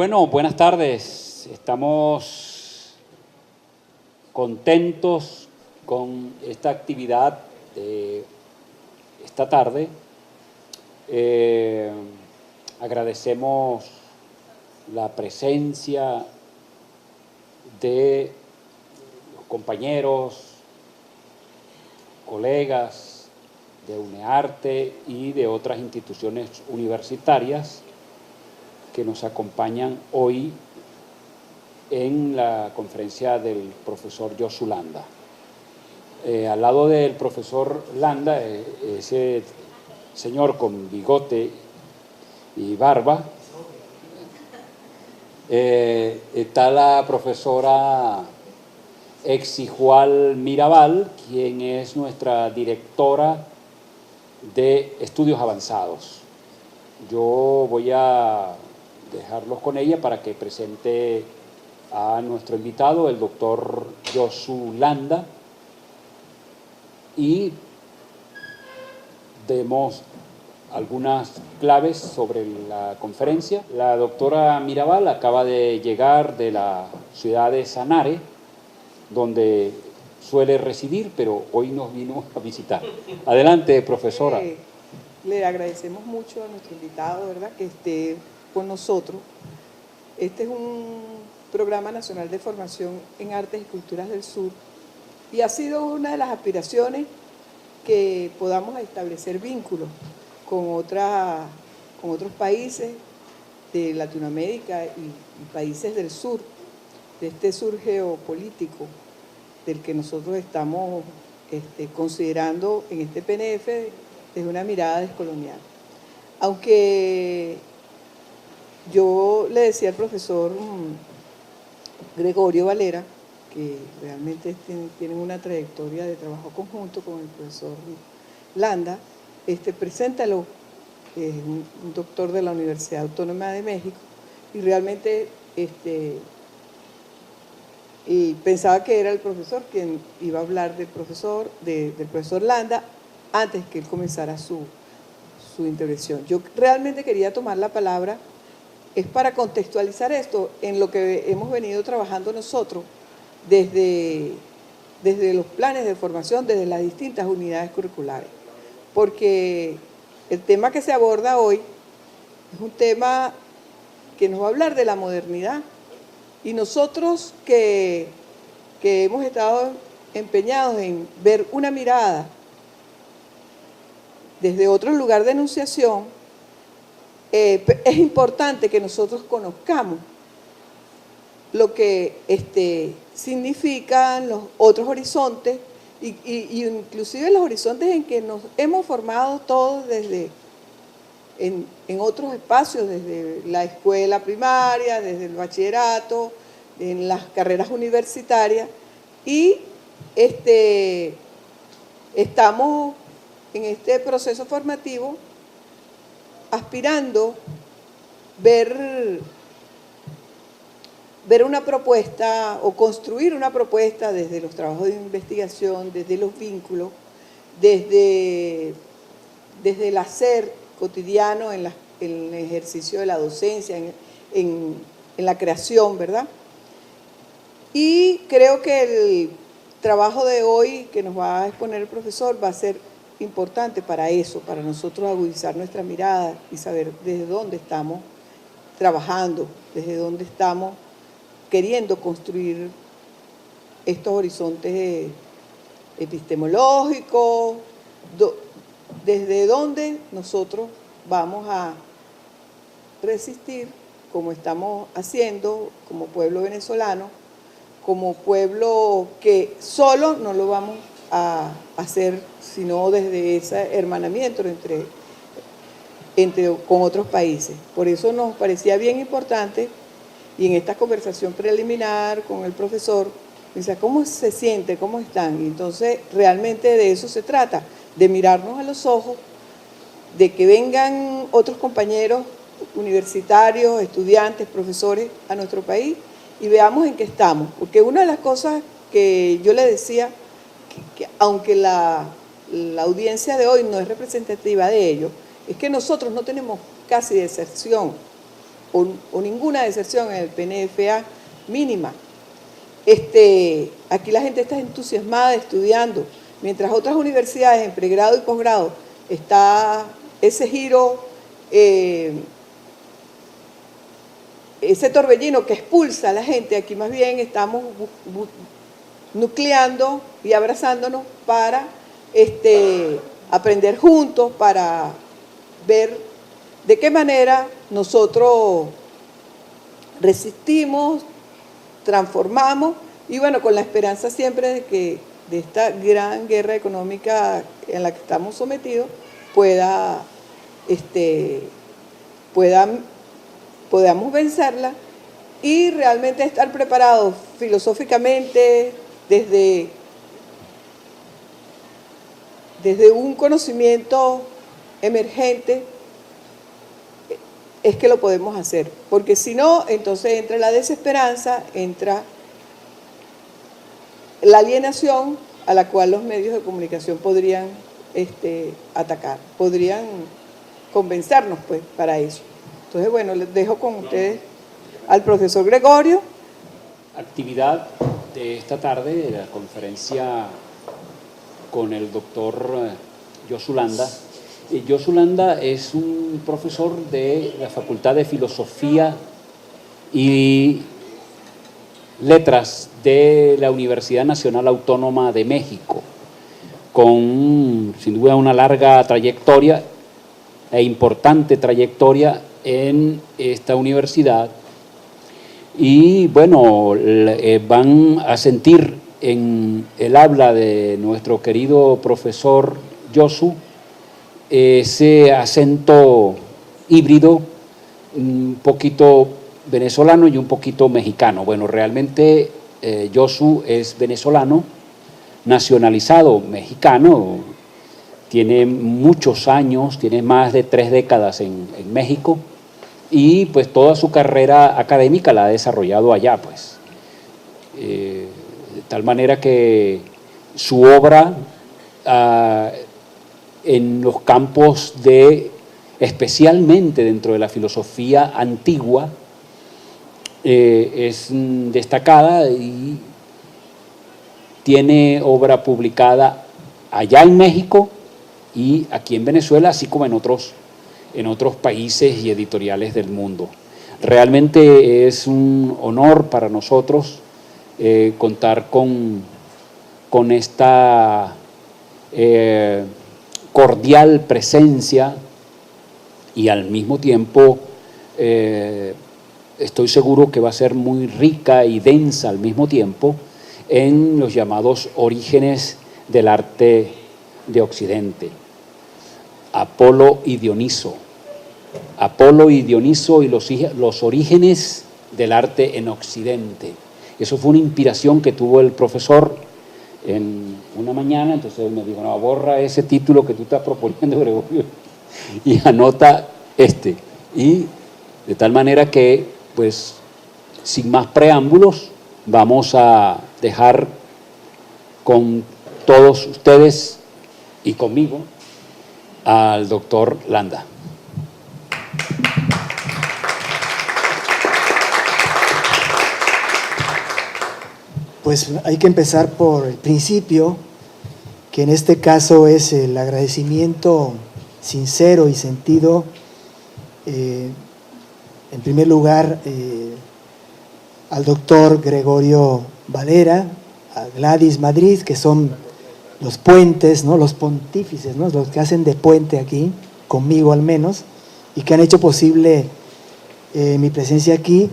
Bueno, buenas tardes. Estamos contentos con esta actividad de esta tarde. Agradecemos la presencia de los compañeros, colegas de UNEARTE y de otras instituciones universitarias que nos acompañan hoy en la conferencia del profesor Josu Landa. Al lado del profesor Landa, ese señor con bigote y barba, está la profesora Exijual Mirabal, quien es nuestra directora de estudios avanzados. Yo voy a dejarlos con ella para que presente a nuestro invitado, el doctor Josu Landa, y demos algunas claves sobre la conferencia. La doctora Mirabal acaba de llegar de la ciudad de Sanare, donde suele residir, pero hoy nos vino a visitar. Adelante, profesora. Le agradecemos mucho a nuestro invitado, ¿verdad?, que esté con nosotros. Este es un programa nacional de formación en artes y culturas del sur y ha sido una de las aspiraciones que podamos establecer vínculos con otros países de Latinoamérica y países del sur, de este sur geopolítico del que nosotros estamos considerando en este PNF desde una mirada descolonial. Aunque yo le decía al profesor Gregorio Valera, que realmente tienen una trayectoria de trabajo conjunto con el profesor Landa, preséntalo, es un doctor de la Universidad Autónoma de México, y realmente y pensaba que era el profesor quien iba a hablar del profesor Landa antes que él comenzara su intervención. Yo realmente quería tomar la palabra es para contextualizar esto en lo que hemos venido trabajando nosotros desde los planes de formación, desde las distintas unidades curriculares. Porque el tema que se aborda hoy es un tema que nos va a hablar de la modernidad. Y nosotros que hemos estado empeñados en ver una mirada desde otro lugar de enunciación, es importante que nosotros conozcamos lo que significan los otros horizontes y inclusive los horizontes en que nos hemos formado todos en otros espacios, desde la escuela primaria, desde el bachillerato, en las carreras universitarias, y estamos en este proceso formativo aspirando ver una propuesta o construir una propuesta desde los trabajos de investigación, desde los vínculos, desde el hacer cotidiano en el ejercicio de la docencia, en la creación, ¿verdad? Y creo que el trabajo de hoy que nos va a exponer el profesor va a ser importante para eso, para nosotros agudizar nuestra mirada y saber desde dónde estamos trabajando, desde dónde estamos queriendo construir estos horizontes epistemológicos, desde dónde nosotros vamos a resistir, como estamos haciendo como pueblo venezolano, como pueblo que solo no lo vamos a hacer, sino desde ese hermanamiento con otros países. Por eso nos parecía bien importante, y en esta conversación preliminar con el profesor, me decía, ¿cómo se siente? ¿Cómo están? Y entonces realmente de eso se trata, de mirarnos a los ojos, de que vengan otros compañeros universitarios, estudiantes, profesores a nuestro país y veamos en qué estamos. Porque una de las cosas que yo le decía, que aunque la audiencia de hoy no es representativa de ello, es que nosotros no tenemos casi deserción. o ninguna deserción en el PNFA mínima. Aquí la gente está entusiasmada estudiando, mientras otras universidades en pregrado y posgrado está ese giro, ese torbellino que expulsa a la gente. Aquí más bien estamos nucleando y abrazándonos para aprender juntos, para ver de qué manera nosotros resistimos, transformamos, y bueno, con la esperanza siempre de que de esta gran guerra económica en la que estamos sometidos podamos vencerla y realmente estar preparados filosóficamente desde un conocimiento emergente. Es que lo podemos hacer, porque si no, entonces entra la desesperanza, entra la alienación a la cual los medios de comunicación podrían atacar, podrían convencernos pues para eso. Entonces, bueno, les dejo con ustedes al profesor Gregorio. Actividad de esta tarde de la conferencia con el doctor Josu Landa. Josu Landa es un profesor de la Facultad de Filosofía y Letras de la Universidad Nacional Autónoma de México, con sin duda una larga trayectoria e importante trayectoria en esta universidad. Y bueno, van a sentir en el habla de nuestro querido profesor Josu ese acento híbrido, un poquito venezolano y un poquito mexicano. Bueno, realmente Josu es venezolano, nacionalizado mexicano, tiene muchos años, tiene más de 3 décadas en México, y pues toda su carrera académica la ha desarrollado allá, pues. De tal manera que su obra en los campos especialmente dentro de la filosofía antigua, es destacada y tiene obra publicada allá en México y aquí en Venezuela, así como en otros países y editoriales del mundo. Realmente es un honor para nosotros contar con esta cordial presencia, y al mismo tiempo estoy seguro que va a ser muy rica y densa al mismo tiempo en los llamados orígenes del arte de Occidente. Apolo y Dioniso y los orígenes del arte en Occidente. Eso fue una inspiración que tuvo el profesor en una mañana. Entonces él me dijo: no, borra ese título que tú estás proponiendo, Gregorio, y anota este. Y de tal manera que, pues, sin más preámbulos, vamos a dejar con todos ustedes y conmigo al doctor Landa. Pues hay que empezar por el principio, que en este caso es el agradecimiento sincero y sentido, en primer lugar, al doctor Gregorio Valera, a Gladys Madrid, que son los puentes, ¿no?, los pontífices, ¿no?, los que hacen de puente aquí, conmigo al menos, y que han hecho posible mi presencia aquí.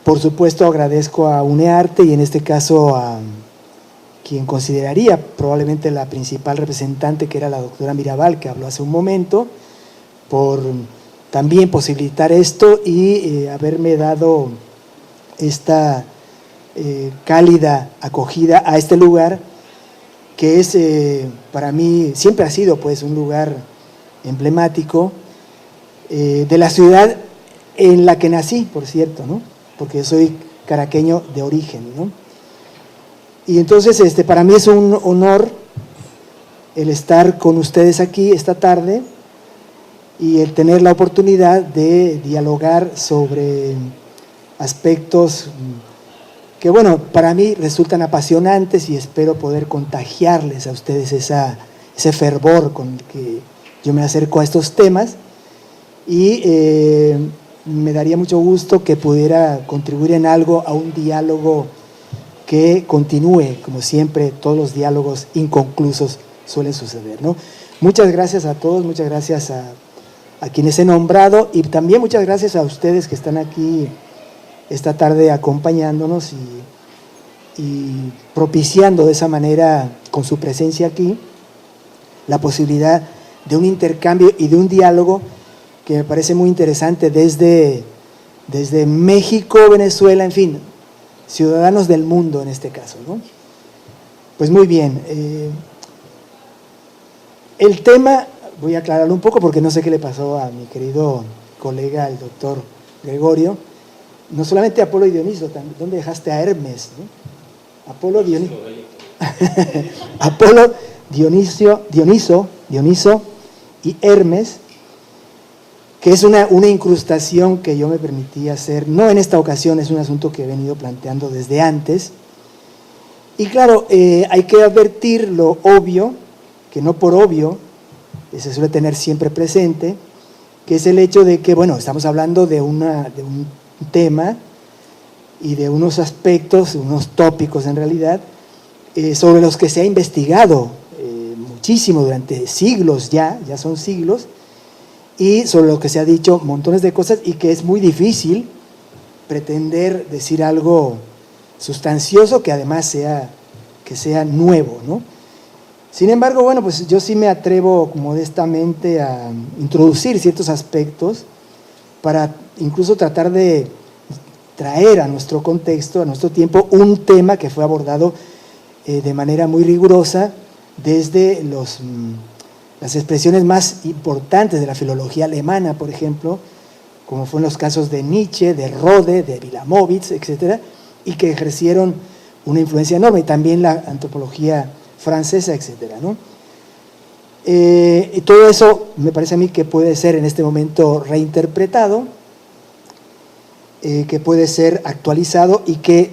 Por supuesto, agradezco a UNEARTE y en este caso a quien consideraría probablemente la principal representante, que era la doctora Mirabal, que habló hace un momento, por también posibilitar esto y haberme dado esta cálida acogida a este lugar, que es para mí, siempre ha sido pues un lugar emblemático de la ciudad en la que nací, por cierto, ¿no?, porque soy caraqueño de origen, ¿no? Y entonces para mí es un honor el estar con ustedes aquí esta tarde, y el tener la oportunidad de dialogar sobre aspectos que, bueno, para mí resultan apasionantes y espero poder contagiarles a ustedes ese fervor con el que yo me acerco a estos temas, y me daría mucho gusto que pudiera contribuir en algo a un diálogo que continúe, como siempre, todos los diálogos inconclusos suelen suceder, ¿no? Muchas gracias a todos, muchas gracias a quienes he nombrado, y también muchas gracias a ustedes que están aquí esta tarde acompañándonos y propiciando de esa manera, con su presencia aquí, la posibilidad de un intercambio y de un diálogo que me parece muy interesante desde México, Venezuela, en fin, ciudadanos del mundo en este caso, ¿no? Pues muy bien. El tema, voy a aclararlo un poco porque no sé qué le pasó a mi querido colega, el doctor Gregorio. No solamente Apolo y Dioniso, también, ¿dónde dejaste a Hermes, ¿no? Apolo, Dioniso. Apolo, Dioniso y Hermes, que es una incrustación que yo me permití hacer, no en esta ocasión, es un asunto que he venido planteando desde antes. Y claro, hay que advertir lo obvio, que no por obvio, se suele tener siempre presente, que es el hecho de que, bueno, estamos hablando de un tema y de unos aspectos, unos tópicos en realidad, sobre los que se ha investigado muchísimo durante siglos ya son siglos, y sobre lo que se ha dicho montones de cosas, y que es muy difícil pretender decir algo sustancioso que además sea nuevo, ¿no? Sin embargo, bueno, pues yo sí me atrevo modestamente a introducir ciertos aspectos para incluso tratar de traer a nuestro contexto, a nuestro tiempo, un tema que fue abordado de manera muy rigurosa desde las expresiones más importantes de la filología alemana, por ejemplo, como fueron los casos de Nietzsche, de Rode, de Wilamowitz, etcétera, y que ejercieron una influencia enorme, y también la antropología francesa, etcétera, ¿no? Y todo eso me parece a mí que puede ser en este momento reinterpretado, que puede ser actualizado y que,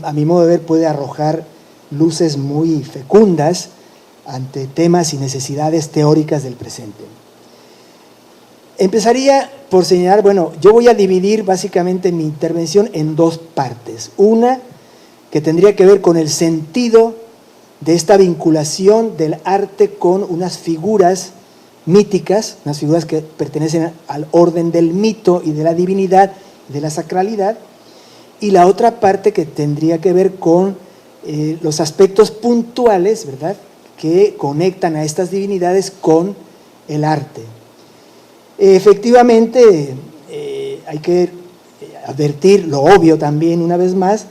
a mi modo de ver, puede arrojar luces muy fecundas ante temas y necesidades teóricas del presente. Empezaría por señalar, bueno, yo voy a dividir básicamente mi intervención en dos partes. Una que tendría que ver con el sentido de esta vinculación del arte con unas figuras míticas, unas figuras que pertenecen al orden del mito y de la divinidad, de la sacralidad, y la otra parte que tendría que ver con los aspectos puntuales, ¿verdad?, que conectan a estas divinidades con el arte. Efectivamente, hay que advertir lo obvio también, una vez más,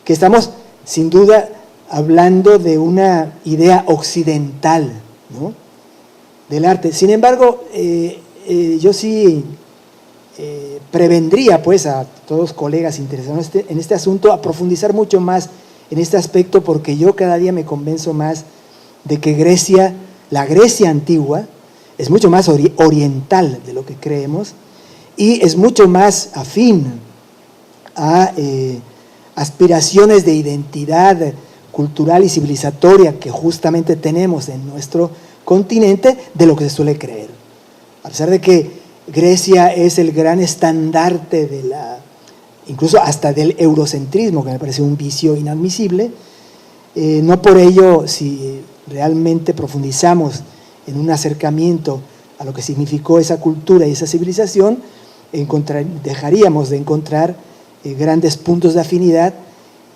que estamos sin duda hablando de una idea occidental, ¿no?, del arte. Sin embargo, yo sí prevendría pues a todos los colegas interesados en este asunto a profundizar mucho más en este aspecto, porque yo cada día me convenzo más de que Grecia, la Grecia antigua, es mucho más oriental de lo que creemos y es mucho más afín a aspiraciones de identidad cultural y civilizatoria que justamente tenemos en nuestro continente de lo que se suele creer. A pesar de que Grecia es el gran estandarte de incluso hasta del eurocentrismo, que me parece un vicio inadmisible, no por ello, si realmente profundizamos en un acercamiento a lo que significó esa cultura y esa civilización, dejaríamos de encontrar grandes puntos de afinidad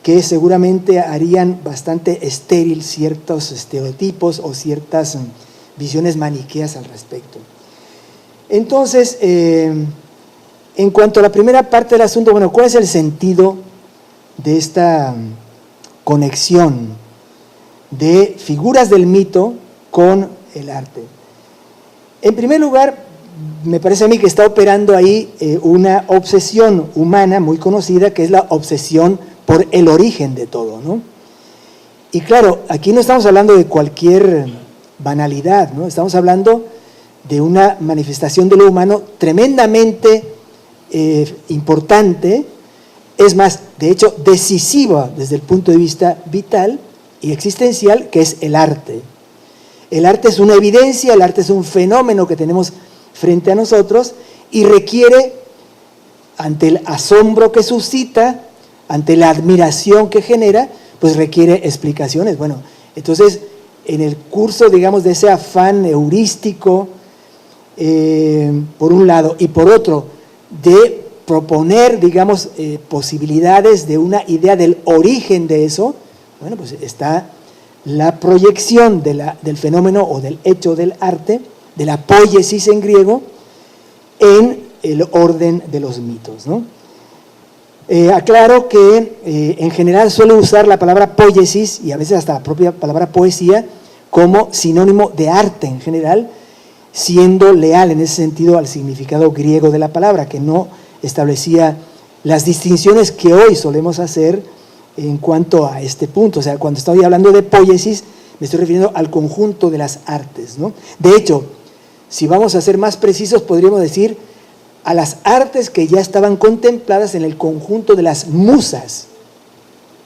que seguramente harían bastante estéril ciertos estereotipos o ciertas visiones maniqueas al respecto. Entonces, en cuanto a la primera parte del asunto, bueno, ¿cuál es el sentido de esta conexión de figuras del mito con el arte? En primer lugar, me parece a mí que está operando ahí una obsesión humana muy conocida, que es la obsesión por el origen de todo, ¿no? Y claro, aquí no estamos hablando de cualquier banalidad, ¿no? Estamos hablando de una manifestación de lo humano tremendamente importante, es más, de hecho, decisiva desde el punto de vista vital y existencial, que es el arte. El arte es una evidencia, el arte es un fenómeno que tenemos frente a nosotros y requiere, ante el asombro que suscita, ante la admiración que genera, pues requiere explicaciones. Bueno, entonces, en el curso, digamos, de ese afán heurístico, por un lado, y por otro, de proponer, digamos, posibilidades de una idea del origen de eso, bueno, pues está la proyección del fenómeno o del hecho del arte, de la poiesis en griego, en el orden de los mitos, ¿no? Aclaro que en general suelo usar la palabra poiesis y a veces hasta la propia palabra poesía como sinónimo de arte en general, siendo leal en ese sentido al significado griego de la palabra, que no establecía las distinciones que hoy solemos hacer en cuanto a este punto. O sea, cuando estoy hablando de poiesis, me estoy refiriendo al conjunto de las artes, ¿no? De hecho, si vamos a ser más precisos, podríamos decir a las artes que ya estaban contempladas en el conjunto de las musas,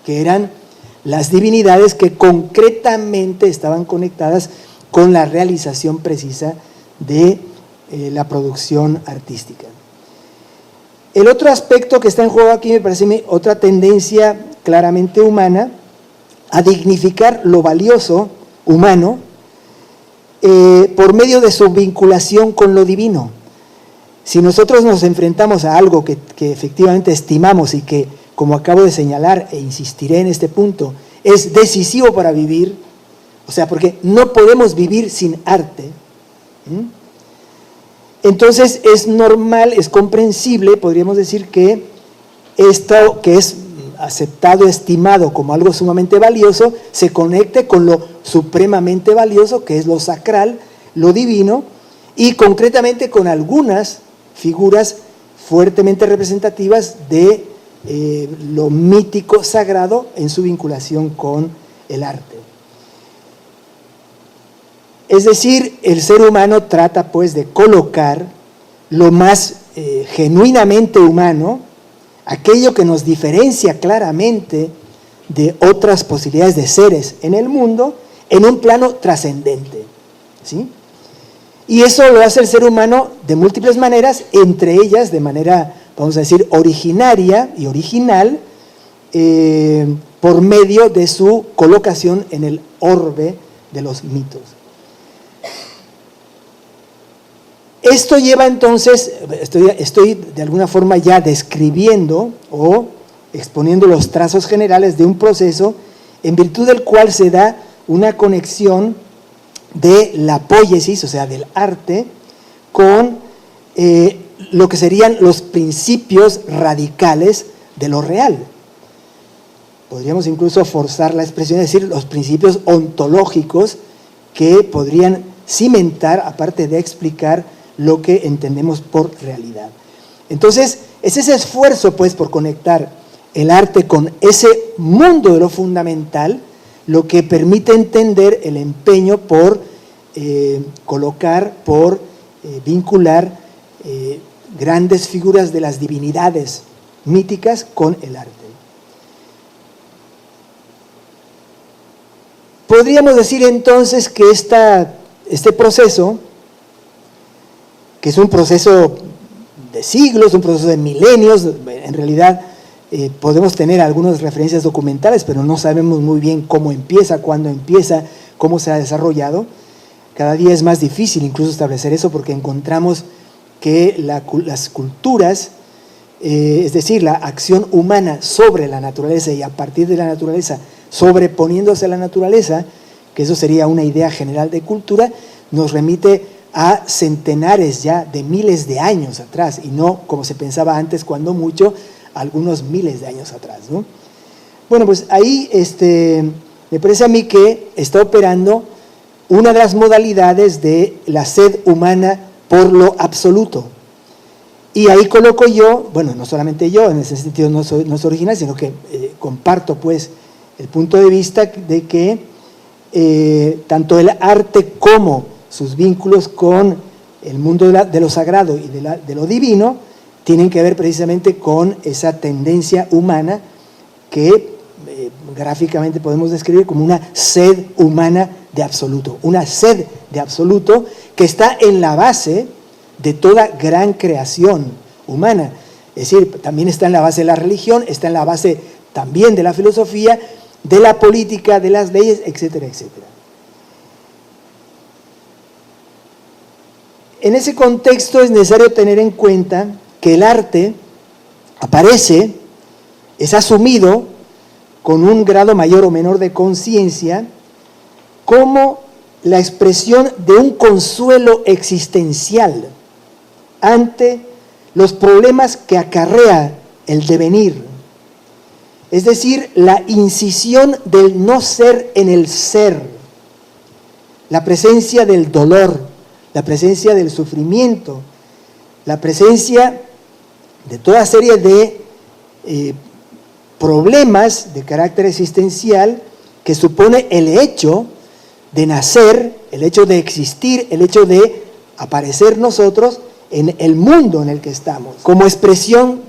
que eran las divinidades que concretamente estaban conectadas con la realización precisa de la producción artística. El otro aspecto que está en juego aquí me parece otra tendencia claramente humana a dignificar lo valioso humano por medio de su vinculación con lo divino. Si nosotros nos enfrentamos a algo que efectivamente estimamos y que, como acabo de señalar e insistiré en este punto, es decisivo para vivir, o sea, porque no podemos vivir sin arte, entonces es normal, es comprensible, podríamos decir que esto que es aceptado, estimado como algo sumamente valioso, se conecte con lo supremamente valioso, que es lo sacral, lo divino, y concretamente con algunas figuras fuertemente representativas de lo mítico sagrado en su vinculación con el arte. Es decir, el ser humano trata pues de colocar lo más genuinamente humano, aquello que nos diferencia claramente de otras posibilidades de seres en el mundo, en un plano trascendente, ¿sí? Y eso lo hace el ser humano de múltiples maneras, entre ellas de manera, vamos a decir, originaria y original, por medio de su colocación en el orbe de los mitos. Esto lleva entonces, estoy de alguna forma ya describiendo o exponiendo los trazos generales de un proceso en virtud del cual se da una conexión de la poiesis, o sea, del arte, con lo que serían los principios radicales de lo real. Podríamos incluso forzar la expresión, es decir, los principios ontológicos que podrían cimentar, aparte de explicar, lo que entendemos por realidad. Entonces, es ese esfuerzo, pues, por conectar el arte con ese mundo de lo fundamental, lo que permite entender el empeño por colocar, por vincular grandes figuras de las divinidades míticas con el arte. Podríamos decir entonces que este proceso, que es un proceso de siglos, un proceso de milenios, en realidad podemos tener algunas referencias documentales, pero no sabemos muy bien cómo empieza, cuándo empieza, cómo se ha desarrollado. Cada día es más difícil incluso establecer eso porque encontramos que las culturas, es decir, la acción humana sobre la naturaleza y a partir de la naturaleza, sobreponiéndose a la naturaleza, que eso sería una idea general de cultura, nos remite a centenares ya de miles de años atrás y no como se pensaba antes, cuando mucho, algunos miles de años atrás, ¿no? Bueno, pues ahí me parece a mí que está operando una de las modalidades de la sed humana por lo absoluto. Y ahí coloco yo, bueno, no solamente yo, en ese sentido no soy original, sino que comparto pues el punto de vista de que tanto el arte como sus vínculos con el mundo de lo sagrado y de lo divino tienen que ver precisamente con esa tendencia humana que gráficamente podemos describir como una sed humana de absoluto, una sed de absoluto que está en la base de toda gran creación humana. Es decir, también está en la base de la religión, está en la base también de la filosofía, de la política, de las leyes, etcétera, etcétera. En ese contexto es necesario tener en cuenta que el arte aparece, es asumido con un grado mayor o menor de conciencia como la expresión de un consuelo existencial ante los problemas que acarrea el devenir. Es decir, la incisión del no ser en el ser, la presencia del dolor, la presencia del sufrimiento, la presencia de toda serie de problemas de carácter existencial que supone el hecho de nacer, el hecho de existir, el hecho de aparecer nosotros en el mundo en el que estamos, como expresión,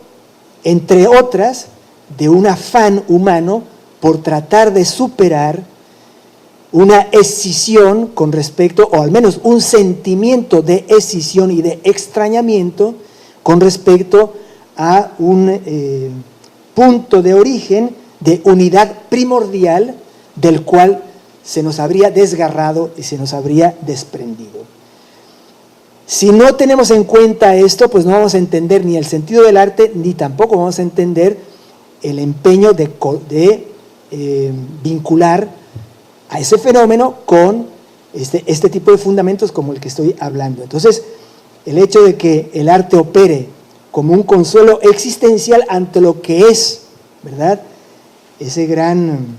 entre otras, de un afán humano por tratar de superar una escisión con respecto, o al menos un sentimiento de escisión y de extrañamiento con respecto a un punto de origen de unidad primordial del cual se nos habría desgarrado y se nos habría desprendido. Si no tenemos en cuenta esto, pues no vamos a entender ni el sentido del arte, ni tampoco vamos a entender el empeño de vincular a ese fenómeno con este tipo de fundamentos como el que estoy hablando. Entonces, el hecho de que el arte opere como un consuelo existencial ante lo que es, ¿verdad?, ese gran,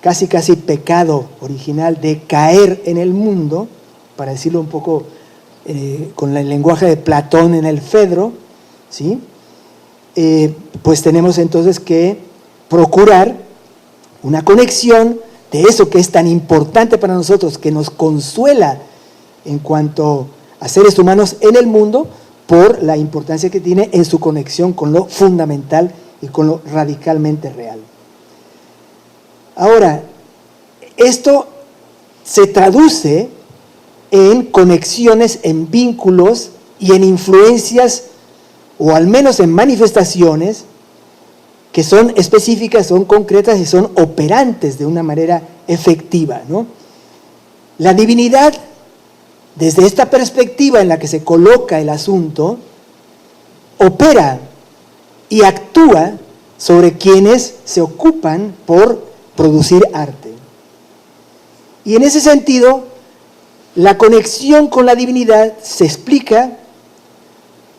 casi pecado original de caer en el mundo, para decirlo un poco con el lenguaje de Platón en el Fedro, ¿sí? Pues tenemos entonces que procurar una conexión de eso que es tan importante para nosotros, que nos consuela en cuanto a seres humanos en el mundo, por la importancia que tiene en su conexión con lo fundamental y con lo radicalmente real. Ahora, esto se traduce en conexiones, en vínculos y en influencias, o al menos en manifestaciones que son específicas, son concretas y son operantes de una manera efectiva, ¿no? La divinidad, desde esta perspectiva en la que se coloca el asunto, opera y actúa sobre quienes se ocupan por producir arte. Y en ese sentido, la conexión con la divinidad se explica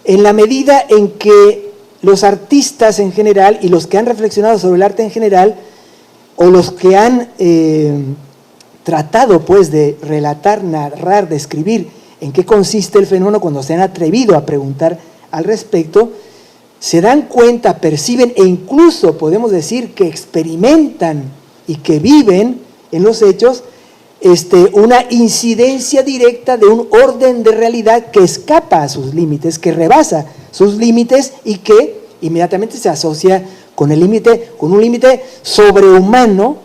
en la medida en que los artistas en general y los que han reflexionado sobre el arte en general, o los que han tratado pues de relatar, narrar, describir en qué consiste el fenómeno, cuando se han atrevido a preguntar al respecto, se dan cuenta, perciben e incluso podemos decir que experimentan y que viven en los hechos una incidencia directa de un orden de realidad que escapa a sus límites, que rebasa sus límites y que inmediatamente se asocia con un límite sobrehumano,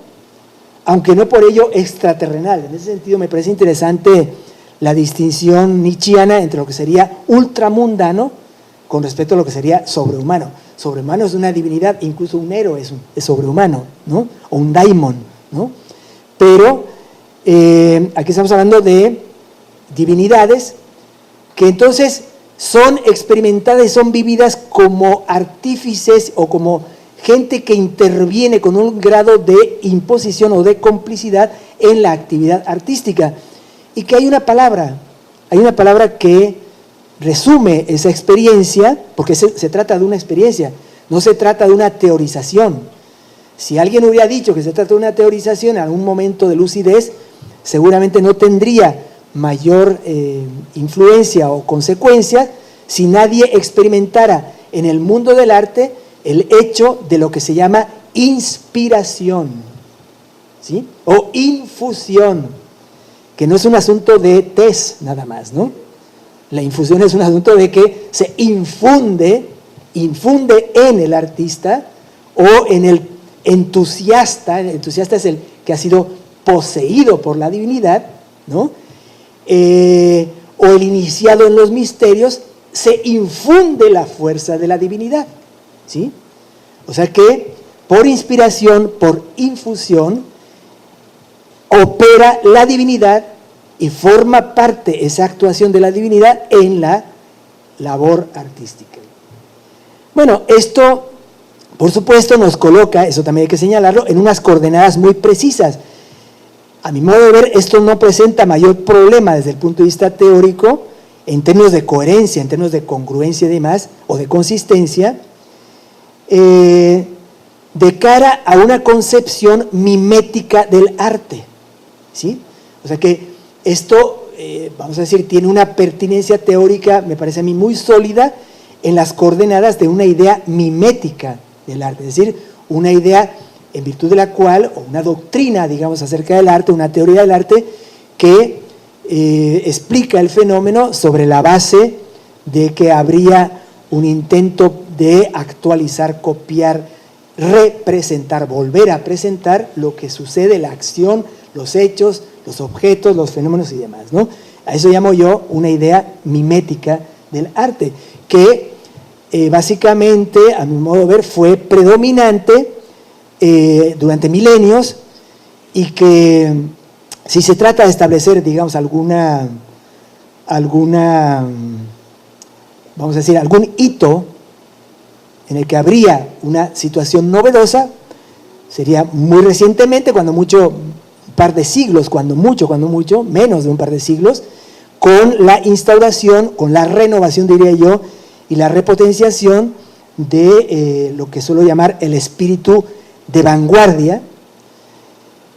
aunque no por ello extraterrenal. En ese sentido me parece interesante la distinción nietzscheana entre lo que sería ultramundano con respecto a lo que sería sobrehumano. Sobrehumano es una divinidad, incluso un héroe es sobrehumano, ¿no? O un daimon, ¿no? Pero aquí estamos hablando de divinidades que entonces son experimentadas y son vividas como artífices o como gente que interviene con un grado de imposición o de complicidad en la actividad artística. Y que hay una palabra que resume esa experiencia, porque se trata de una experiencia, no se trata de una teorización. Si alguien hubiera dicho que se trata de una teorización en algún momento de lucidez, seguramente no tendría mayor influencia o consecuencia si nadie experimentara en el mundo del arte el hecho de lo que se llama inspiración, ¿sí? O infusión, que no es un asunto de tez nada más, ¿no? La infusión es un asunto de que se infunde en el artista o en el entusiasta. El entusiasta es el que ha sido poseído por la divinidad, ¿no? O el iniciado en los misterios, se infunde la fuerza de la divinidad, ¿sí? O sea que por inspiración, por infusión, opera la divinidad y forma parte esa actuación de la divinidad en la labor artística. Bueno, esto, por supuesto, nos coloca, eso también hay que señalarlo, en unas coordenadas muy precisas. A mi modo de ver, esto no presenta mayor problema desde el punto de vista teórico, en términos de coherencia, en términos de congruencia y demás, o de consistencia, de cara a una concepción mimética del arte, ¿sí? O sea que esto, vamos a decir, tiene una pertinencia teórica, me parece a mí, muy sólida en las coordenadas de una idea mimética del arte, es decir, una idea en virtud de la cual, o una doctrina, digamos, acerca del arte, una teoría del arte que explica el fenómeno sobre la base de que habría un intento de actualizar, copiar, representar, volver a presentar lo que sucede, la acción, los hechos, los objetos, los fenómenos y demás, ¿no? A eso llamo yo una idea mimética del arte, que básicamente, a mi modo de ver, fue predominante durante milenios y que si se trata de establecer, digamos, alguna, vamos a decir, algún hito en el que habría una situación novedosa, sería muy recientemente, cuando mucho, un par de siglos, cuando mucho, menos de un par de siglos, con la instauración, con la renovación, diría yo, y la repotenciación de lo que suelo llamar el espíritu de vanguardia,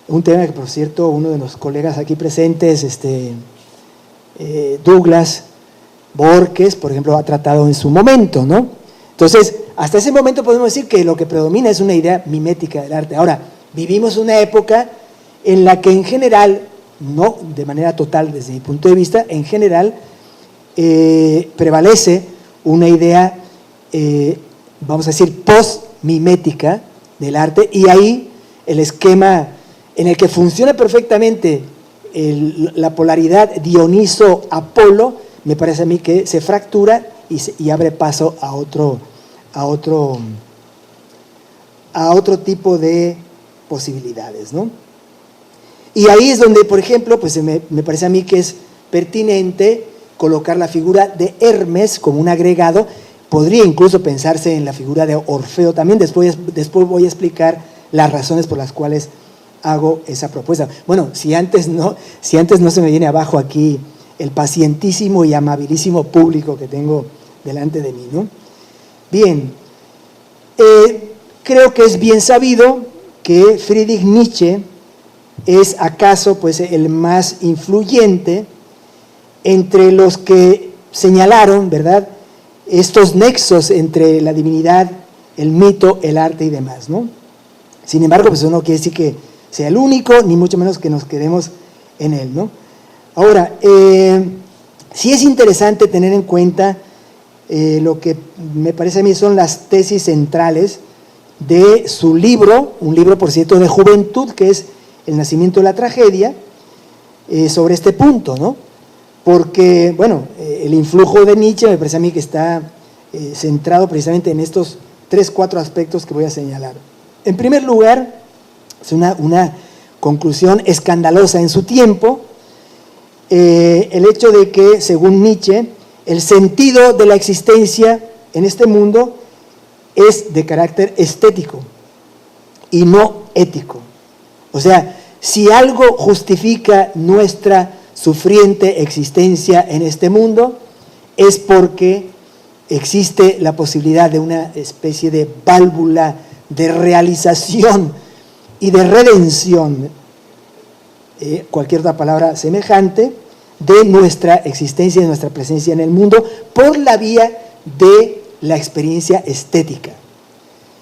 un tema que, por cierto, uno de los colegas aquí presentes, Douglas Borges, por ejemplo, ha tratado en su momento, ¿no? Entonces, hasta ese momento podemos decir que lo que predomina es una idea mimética del arte. Ahora, vivimos una época en la que en general, no de manera total desde mi punto de vista, en general prevalece una idea, vamos a decir, post-mimética del arte, y ahí el esquema en el que funciona perfectamente la polaridad Dioniso-Apolo, me parece a mí que se fractura y abre paso a otro tipo de posibilidades, ¿no? Y ahí es donde, por ejemplo, pues me parece a mí que es pertinente colocar la figura de Hermes como un agregado. Podría incluso pensarse en la figura de Orfeo también. Después voy a explicar las razones por las cuales hago esa propuesta. Bueno, si antes no se me viene abajo aquí el pacientísimo y amabilísimo público que tengo delante de mí, ¿no? Bien, creo que es bien sabido que Friedrich Nietzsche es acaso pues el más influyente entre los que señalaron, ¿verdad?, estos nexos entre la divinidad, el mito, el arte y demás, ¿no? Sin embargo, pues eso no quiere decir que sea el único, ni mucho menos que nos quedemos en él, ¿no? Ahora, sí es interesante tener en cuenta lo que me parece a mí son las tesis centrales de su libro, un libro, por cierto, de juventud, que es El nacimiento de la tragedia, sobre este punto, ¿no? Porque, bueno, el influjo de Nietzsche me parece a mí que está centrado precisamente en estos 3-4 aspectos que voy a señalar. En primer lugar, es una conclusión escandalosa en su tiempo, el hecho de que, según Nietzsche, el sentido de la existencia en este mundo es de carácter estético y no ético. O sea, si algo justifica nuestra sufriente existencia en este mundo, es porque existe la posibilidad de una especie de válvula de realización y de redención, cualquier otra palabra semejante, de nuestra existencia y de nuestra presencia en el mundo por la vía de la experiencia estética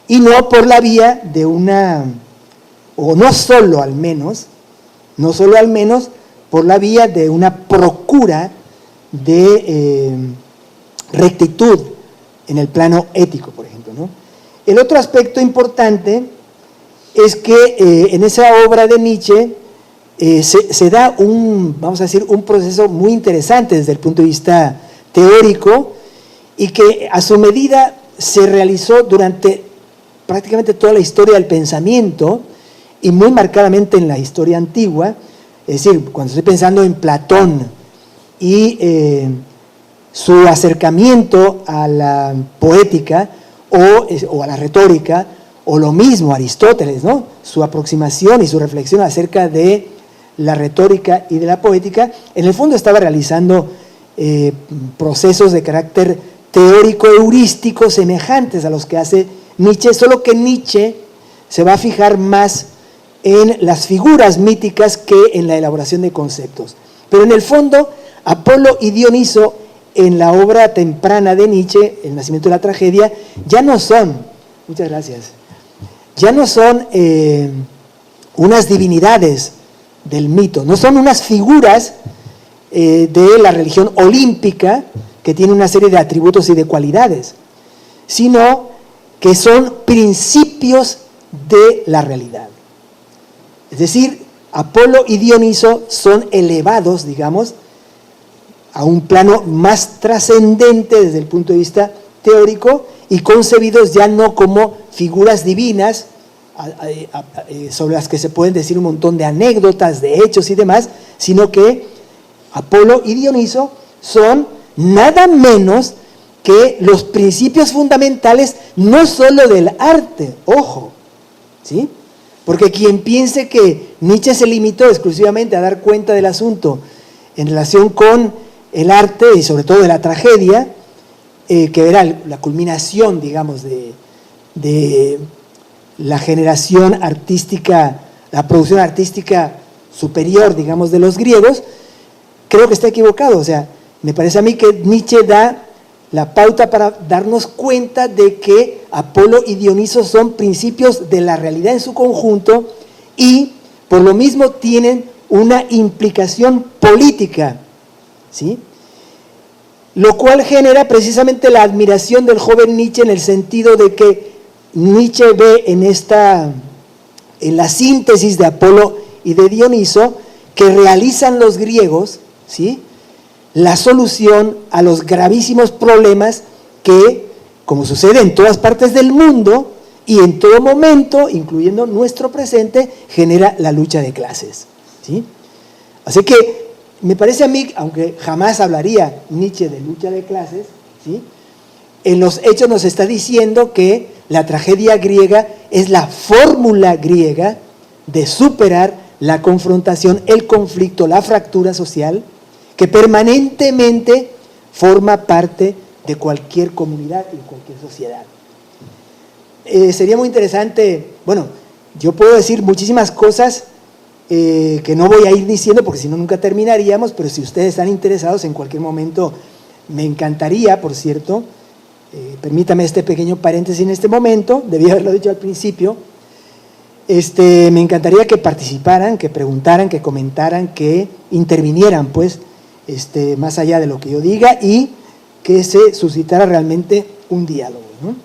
y no por la vía de una, o no solo al menos, por la vía de una procura de rectitud en el plano ético, por ejemplo, ¿no? El otro aspecto importante es que en esa obra de Nietzsche se da vamos a decir, un proceso muy interesante desde el punto de vista teórico y que a su medida se realizó durante prácticamente toda la historia del pensamiento y muy marcadamente en la historia antigua. Es decir, cuando estoy pensando en Platón y su acercamiento a la poética o a la retórica, o lo mismo Aristóteles, ¿no? Su aproximación y su reflexión acerca de la retórica y de la poética, en el fondo estaba realizando procesos de carácter teórico heurístico semejantes a los que hace Nietzsche, solo que Nietzsche se va a fijar más en las figuras míticas que en la elaboración de conceptos. Pero en el fondo, Apolo y Dioniso, en la obra temprana de Nietzsche, El nacimiento de la tragedia, ya no son, muchas gracias, ya no son unas divinidades del mito, no son unas figuras de la religión olímpica que tiene una serie de atributos y de cualidades, sino que son principios de la realidad. Es decir, Apolo y Dioniso son elevados, digamos, a un plano más trascendente desde el punto de vista teórico y concebidos ya no como figuras divinas sobre las que se pueden decir un montón de anécdotas, de hechos y demás, sino que Apolo y Dioniso son nada menos que los principios fundamentales no solo del arte, ojo, ¿sí? Porque quien piense que Nietzsche se limitó exclusivamente a dar cuenta del asunto en relación con el arte y sobre todo de la tragedia, que era la culminación, digamos, de la generación artística, la producción artística superior, digamos, de los griegos, creo que está equivocado. O sea, me parece a mí que Nietzsche da la pauta para darnos cuenta de que Apolo y Dioniso son principios de la realidad en su conjunto y por lo mismo tienen una implicación política, ¿sí? Lo cual genera precisamente la admiración del joven Nietzsche en el sentido de que Nietzsche ve en la síntesis de Apolo y de Dioniso que realizan los griegos, ¿sí?, la solución a los gravísimos problemas que, como sucede en todas partes del mundo y en todo momento, incluyendo nuestro presente, genera la lucha de clases, ¿sí? Así que me parece a mí, aunque jamás hablaría Nietzsche de lucha de clases, ¿sí?, en los hechos nos está diciendo que la tragedia griega es la fórmula griega de superar la confrontación, el conflicto, la fractura social, que permanentemente forma parte de cualquier comunidad y cualquier sociedad. Sería muy interesante, bueno, yo puedo decir muchísimas cosas que no voy a ir diciendo porque si no nunca terminaríamos, pero si ustedes están interesados en cualquier momento, me encantaría, por cierto, permítame este pequeño paréntesis en este momento, debía haberlo dicho al principio, me encantaría que participaran, que preguntaran, que comentaran, que intervinieran, pues, más allá de lo que yo diga y que se suscitara realmente un diálogo, ¿no?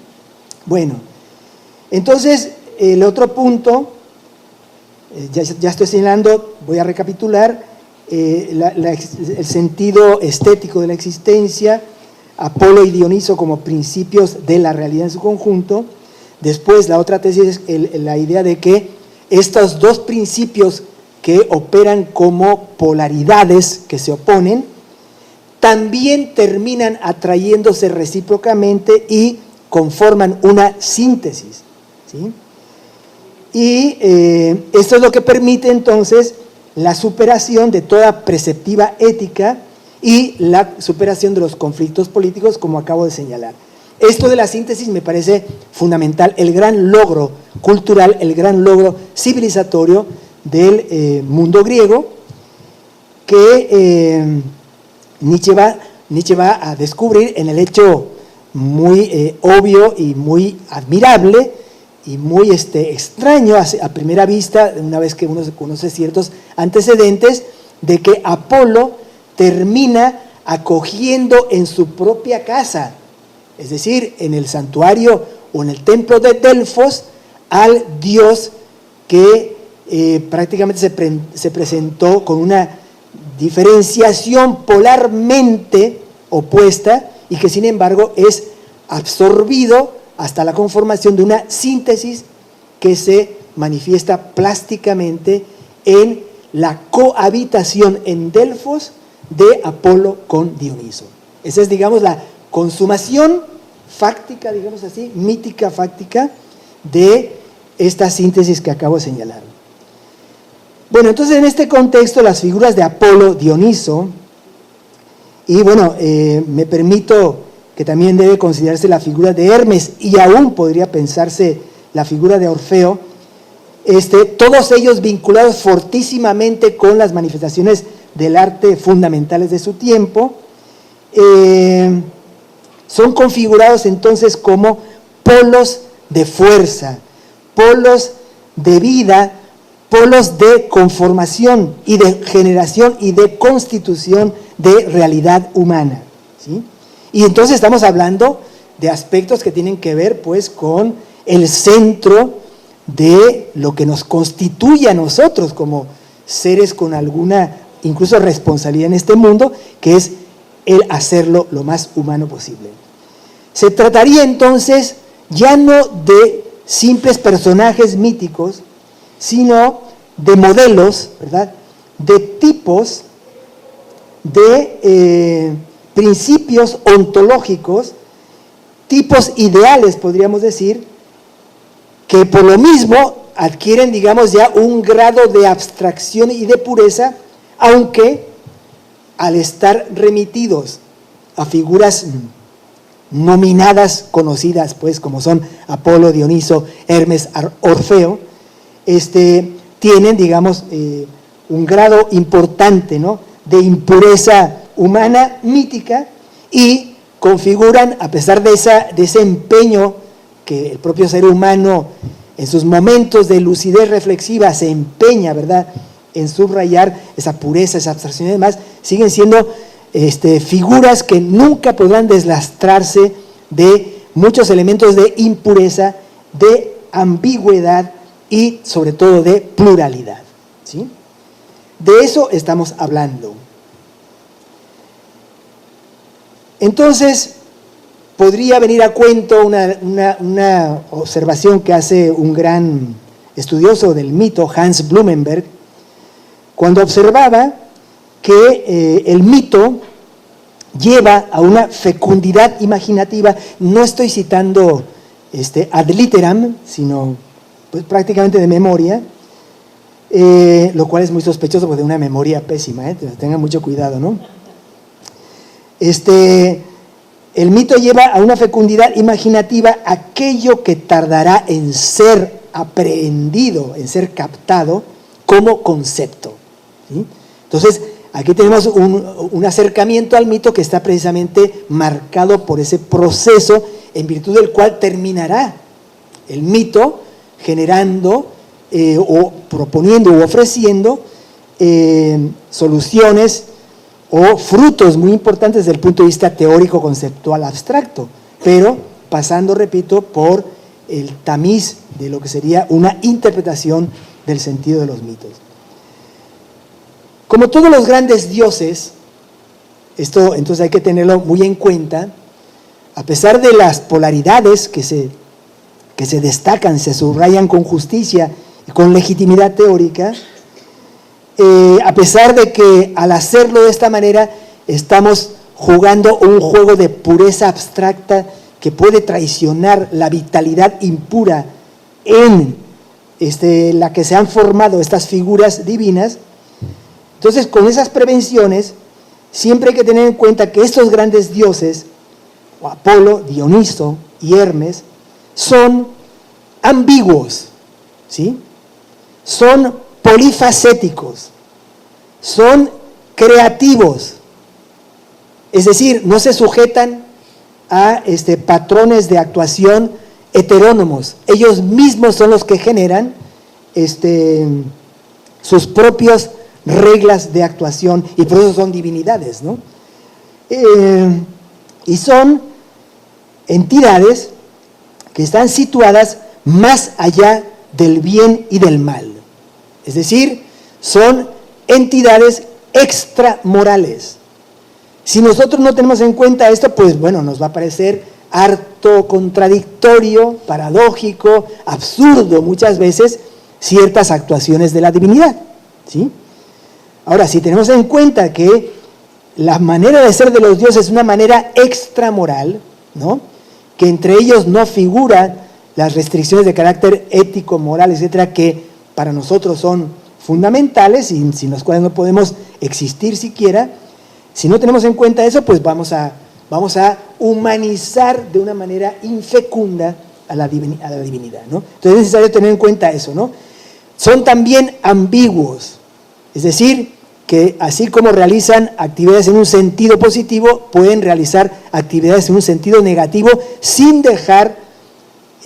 Bueno, entonces el otro punto, ya estoy señalando, voy a recapitular, el sentido estético de la existencia, Apolo y Dioniso como principios de la realidad en su conjunto. Después la otra tesis es la idea de que estos dos principios que operan como polaridades que se oponen, también terminan atrayéndose recíprocamente y conforman una síntesis, ¿sí? Y esto es lo que permite entonces la superación de toda perspectiva ética y la superación de los conflictos políticos, como acabo de señalar. Esto de la síntesis me parece fundamental, el gran logro cultural, el gran logro civilizatorio del mundo griego, que Nietzsche va a descubrir en el hecho muy obvio y muy admirable y muy extraño a primera vista, una vez que uno conoce ciertos antecedentes, de que Apolo termina acogiendo en su propia casa, es decir, en el santuario o en el templo de Delfos, al Dios que prácticamente se presentó con una diferenciación polarmente opuesta y que sin embargo es absorbido hasta la conformación de una síntesis que se manifiesta plásticamente en la cohabitación en Delfos de Apolo con Dioniso. Esa es, digamos, la consumación fáctica, digamos así, mítica fáctica de esta síntesis que acabo de señalar. Bueno, entonces en este contexto las figuras de Apolo, Dioniso, y bueno, me permito que también debe considerarse la figura de Hermes y aún podría pensarse la figura de Orfeo, todos ellos vinculados fortísimamente con las manifestaciones del arte fundamentales de su tiempo, son configurados entonces como polos de fuerza, polos de vida, polos de conformación y de generación y de constitución de realidad humana, ¿sí? Y entonces estamos hablando de aspectos que tienen que ver pues con el centro de lo que nos constituye a nosotros como seres con alguna incluso responsabilidad en este mundo, que es el hacerlo lo más humano posible. Se trataría entonces ya no de simples personajes míticos, sino de modelos, ¿verdad?, de tipos, de principios ontológicos, tipos ideales, podríamos decir, que por lo mismo adquieren, digamos, ya un grado de abstracción y de pureza, aunque al estar remitidos a figuras nominadas, conocidas, pues, como son Apolo, Dioniso, Hermes, Orfeo, tienen, digamos, un grado importante, ¿no?, de impureza humana, mítica, y configuran, a pesar de ese empeño que el propio ser humano en sus momentos de lucidez reflexiva se empeña, ¿verdad?, en subrayar esa pureza, esa abstracción y demás, siguen siendo figuras que nunca podrán deslastrarse de muchos elementos de impureza, de ambigüedad y sobre todo de pluralidad, ¿sí? De eso estamos hablando. Entonces, podría venir a cuento una observación que hace un gran estudioso del mito, Hans Blumenberg, cuando observaba que el mito lleva a una fecundidad imaginativa. No estoy citando ad literam, sino pues, prácticamente de memoria, lo cual es muy sospechoso porque de una memoria pésima, tengan mucho cuidado, ¿no? El mito lleva a una fecundidad imaginativa aquello que tardará en ser aprehendido, en ser captado como concepto, ¿sí? Entonces, aquí tenemos un acercamiento al mito que está precisamente marcado por ese proceso en virtud del cual terminará el mito generando o proponiendo u ofreciendo soluciones o frutos muy importantes desde el punto de vista teórico, conceptual, abstracto, pero pasando, repito, por el tamiz de lo que sería una interpretación del sentido de los mitos. Como todos los grandes dioses, esto entonces hay que tenerlo muy en cuenta, a pesar de las polaridades que se destacan, se subrayan con justicia y con legitimidad teórica, a pesar de que al hacerlo de esta manera estamos jugando un juego de pureza abstracta que puede traicionar la vitalidad impura en la que se han formado estas figuras divinas. Entonces, con esas prevenciones, siempre hay que tener en cuenta que estos grandes dioses, Apolo, Dioniso y Hermes, son ambiguos, ¿sí? Son polifacéticos, son creativos, es decir, no se sujetan a patrones de actuación heterónomos. Ellos mismos son los que generan sus propias reglas de actuación y por eso son divinidades, ¿no? y son entidades que están situadas más allá del bien y del mal. Es decir, son entidades extramorales. Si nosotros no tenemos en cuenta esto, pues bueno, nos va a parecer harto contradictorio, paradójico, absurdo muchas veces ciertas actuaciones de la divinidad, ¿sí? Ahora, si tenemos en cuenta que la manera de ser de los dioses es una manera extramoral, ¿no?, que entre ellos no figuran las restricciones de carácter ético, moral, etcétera, que para nosotros son fundamentales y sin las cuales no podemos existir siquiera. Si no tenemos en cuenta eso, pues vamos a humanizar de una manera infecunda a la divinidad, ¿no? Entonces es necesario tener en cuenta eso, ¿no? Son también ambiguos, es decir, que así como realizan actividades en un sentido positivo, pueden realizar actividades en un sentido negativo sin dejar,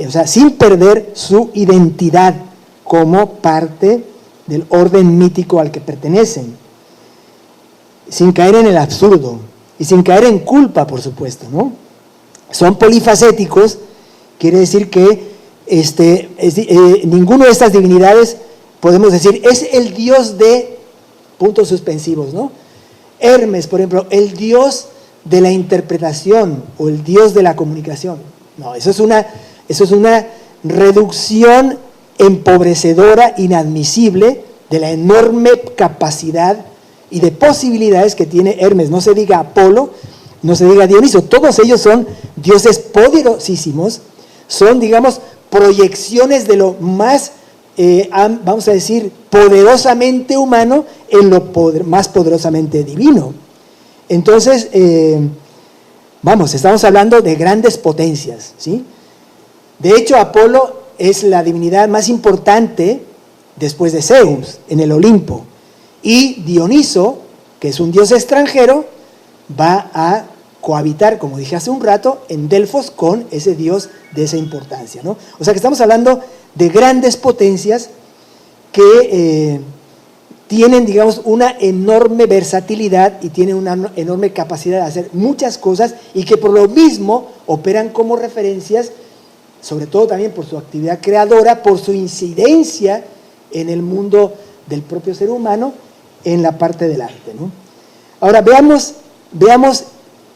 o sea, sin perder su identidad como parte del orden mítico al que pertenecen, sin caer en el absurdo y sin caer en culpa, por supuesto, ¿no? Son polifacéticos, quiere decir que ninguno de estas divinidades, podemos decir, es el dios de puntos suspensivos, ¿no? Hermes, por ejemplo, el dios de la interpretación o el dios de la comunicación. No, eso es una reducción empobrecedora, inadmisible, de la enorme capacidad y de posibilidades que tiene Hermes. No se diga Apolo, no se diga Dioniso, todos ellos son dioses poderosísimos, son, digamos, proyecciones de lo más, vamos a decir, poderosamente humano en lo más poderosamente divino. Entonces, estamos hablando de grandes potencias, ¿sí? De hecho, Apolo es la divinidad más importante después de Zeus en el Olimpo. Y Dioniso, que es un dios extranjero, va a cohabitar, como dije hace un rato, en Delfos con ese dios de esa importancia, ¿no? O sea que estamos hablando de grandes potencias que tienen, digamos, una enorme versatilidad y tienen una enorme capacidad de hacer muchas cosas y que por lo mismo operan como referencias, sobre todo también por su actividad creadora, por su incidencia en el mundo del propio ser humano, en la parte del arte, ¿no? Ahora veamos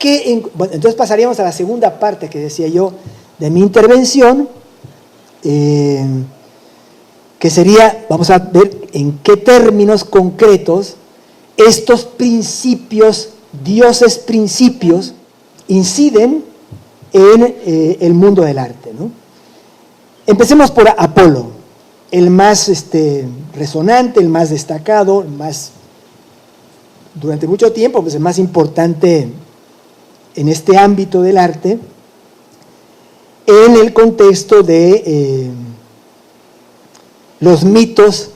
entonces pasaríamos a la segunda parte que decía yo de mi intervención, que sería, vamos a ver en qué términos concretos estos principios, dioses principios, inciden en el mundo del arte, ¿no? Empecemos por Apolo, el más resonante, el más destacado, el más, durante mucho tiempo, pues el más importante en este ámbito del arte, en el contexto de los mitos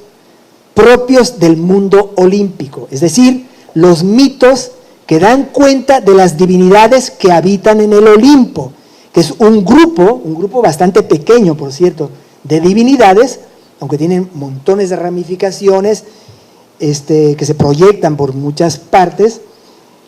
propios del mundo olímpico, es decir, los mitos que dan cuenta de las divinidades que habitan en el Olimpo, que es un grupo bastante pequeño, por cierto, de divinidades, aunque tienen montones de ramificaciones que se proyectan por muchas partes,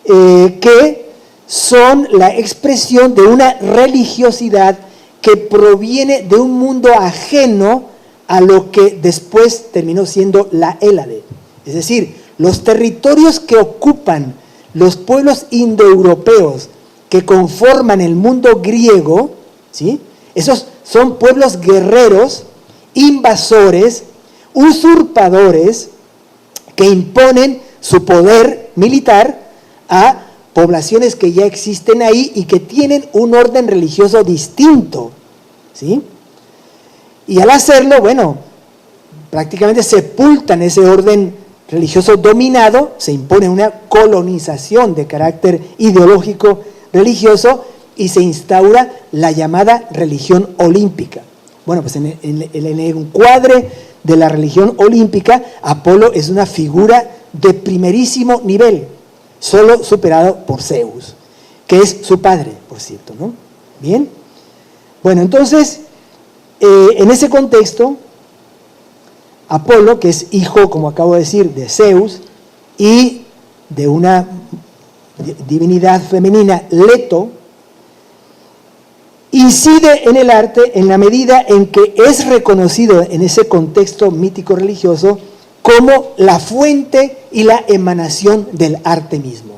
que son la expresión de una religiosidad que proviene de un mundo ajeno a lo que después terminó siendo la Hélade. Es decir, los territorios que ocupan los pueblos indoeuropeos que conforman el mundo griego, ¿sí?, esos son pueblos guerreros, invasores, usurpadores, que imponen su poder militar a poblaciones que ya existen ahí y que tienen un orden religioso distinto, ¿sí? Y al hacerlo, bueno, prácticamente sepultan ese orden religioso dominado, se impone una colonización de carácter ideológico religioso y se instaura la llamada religión olímpica. Bueno, pues en el encuadre de la religión olímpica, Apolo es una figura de primerísimo nivel, solo superado por Zeus, que es su padre, por cierto, ¿no? Bien. Bueno, entonces, en ese contexto, Apolo, que es hijo, como acabo de decir, de Zeus y de una divinidad femenina, Leto, incide en el arte en la medida en que es reconocido en ese contexto mítico religioso como la fuente y la emanación del arte mismo.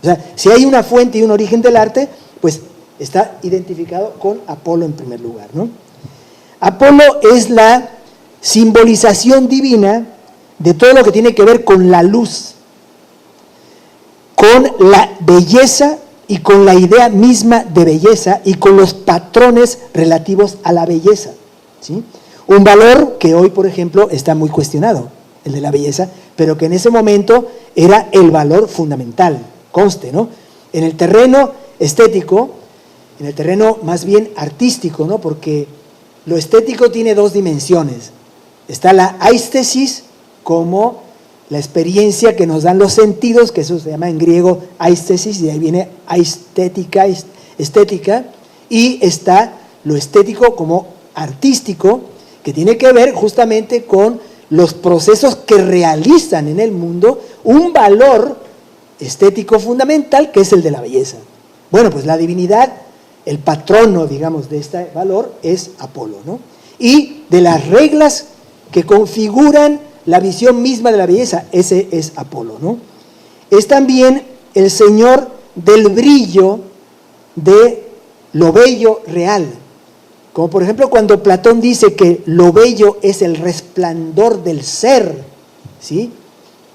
O sea, si hay una fuente y un origen del arte, pues está identificado con Apolo en primer lugar, ¿no? Apolo es la simbolización divina de todo lo que tiene que ver con la luz, con la belleza y con la idea misma de belleza y con los patrones relativos a la belleza, ¿sí? Un valor que hoy, por ejemplo, está muy cuestionado, el de la belleza, pero que en ese momento era el valor fundamental, conste, ¿no? En el terreno estético, en el terreno más bien artístico, ¿no? Porque lo estético tiene dos dimensiones. Está la aistesis como la experiencia que nos dan los sentidos, que eso se llama en griego aistesis, y de ahí viene estética, y está lo estético como artístico, que tiene que ver justamente con los procesos que realizan en el mundo un valor estético fundamental, que es el de la belleza. Bueno, pues la divinidad, el patrono, digamos, de este valor es Apolo, ¿no? Y de las reglas que configuran la visión misma de la belleza, ese es Apolo, ¿no? Es también el señor del brillo de lo bello real. Como por ejemplo cuando Platón dice que lo bello es el resplandor del ser, ¿sí?,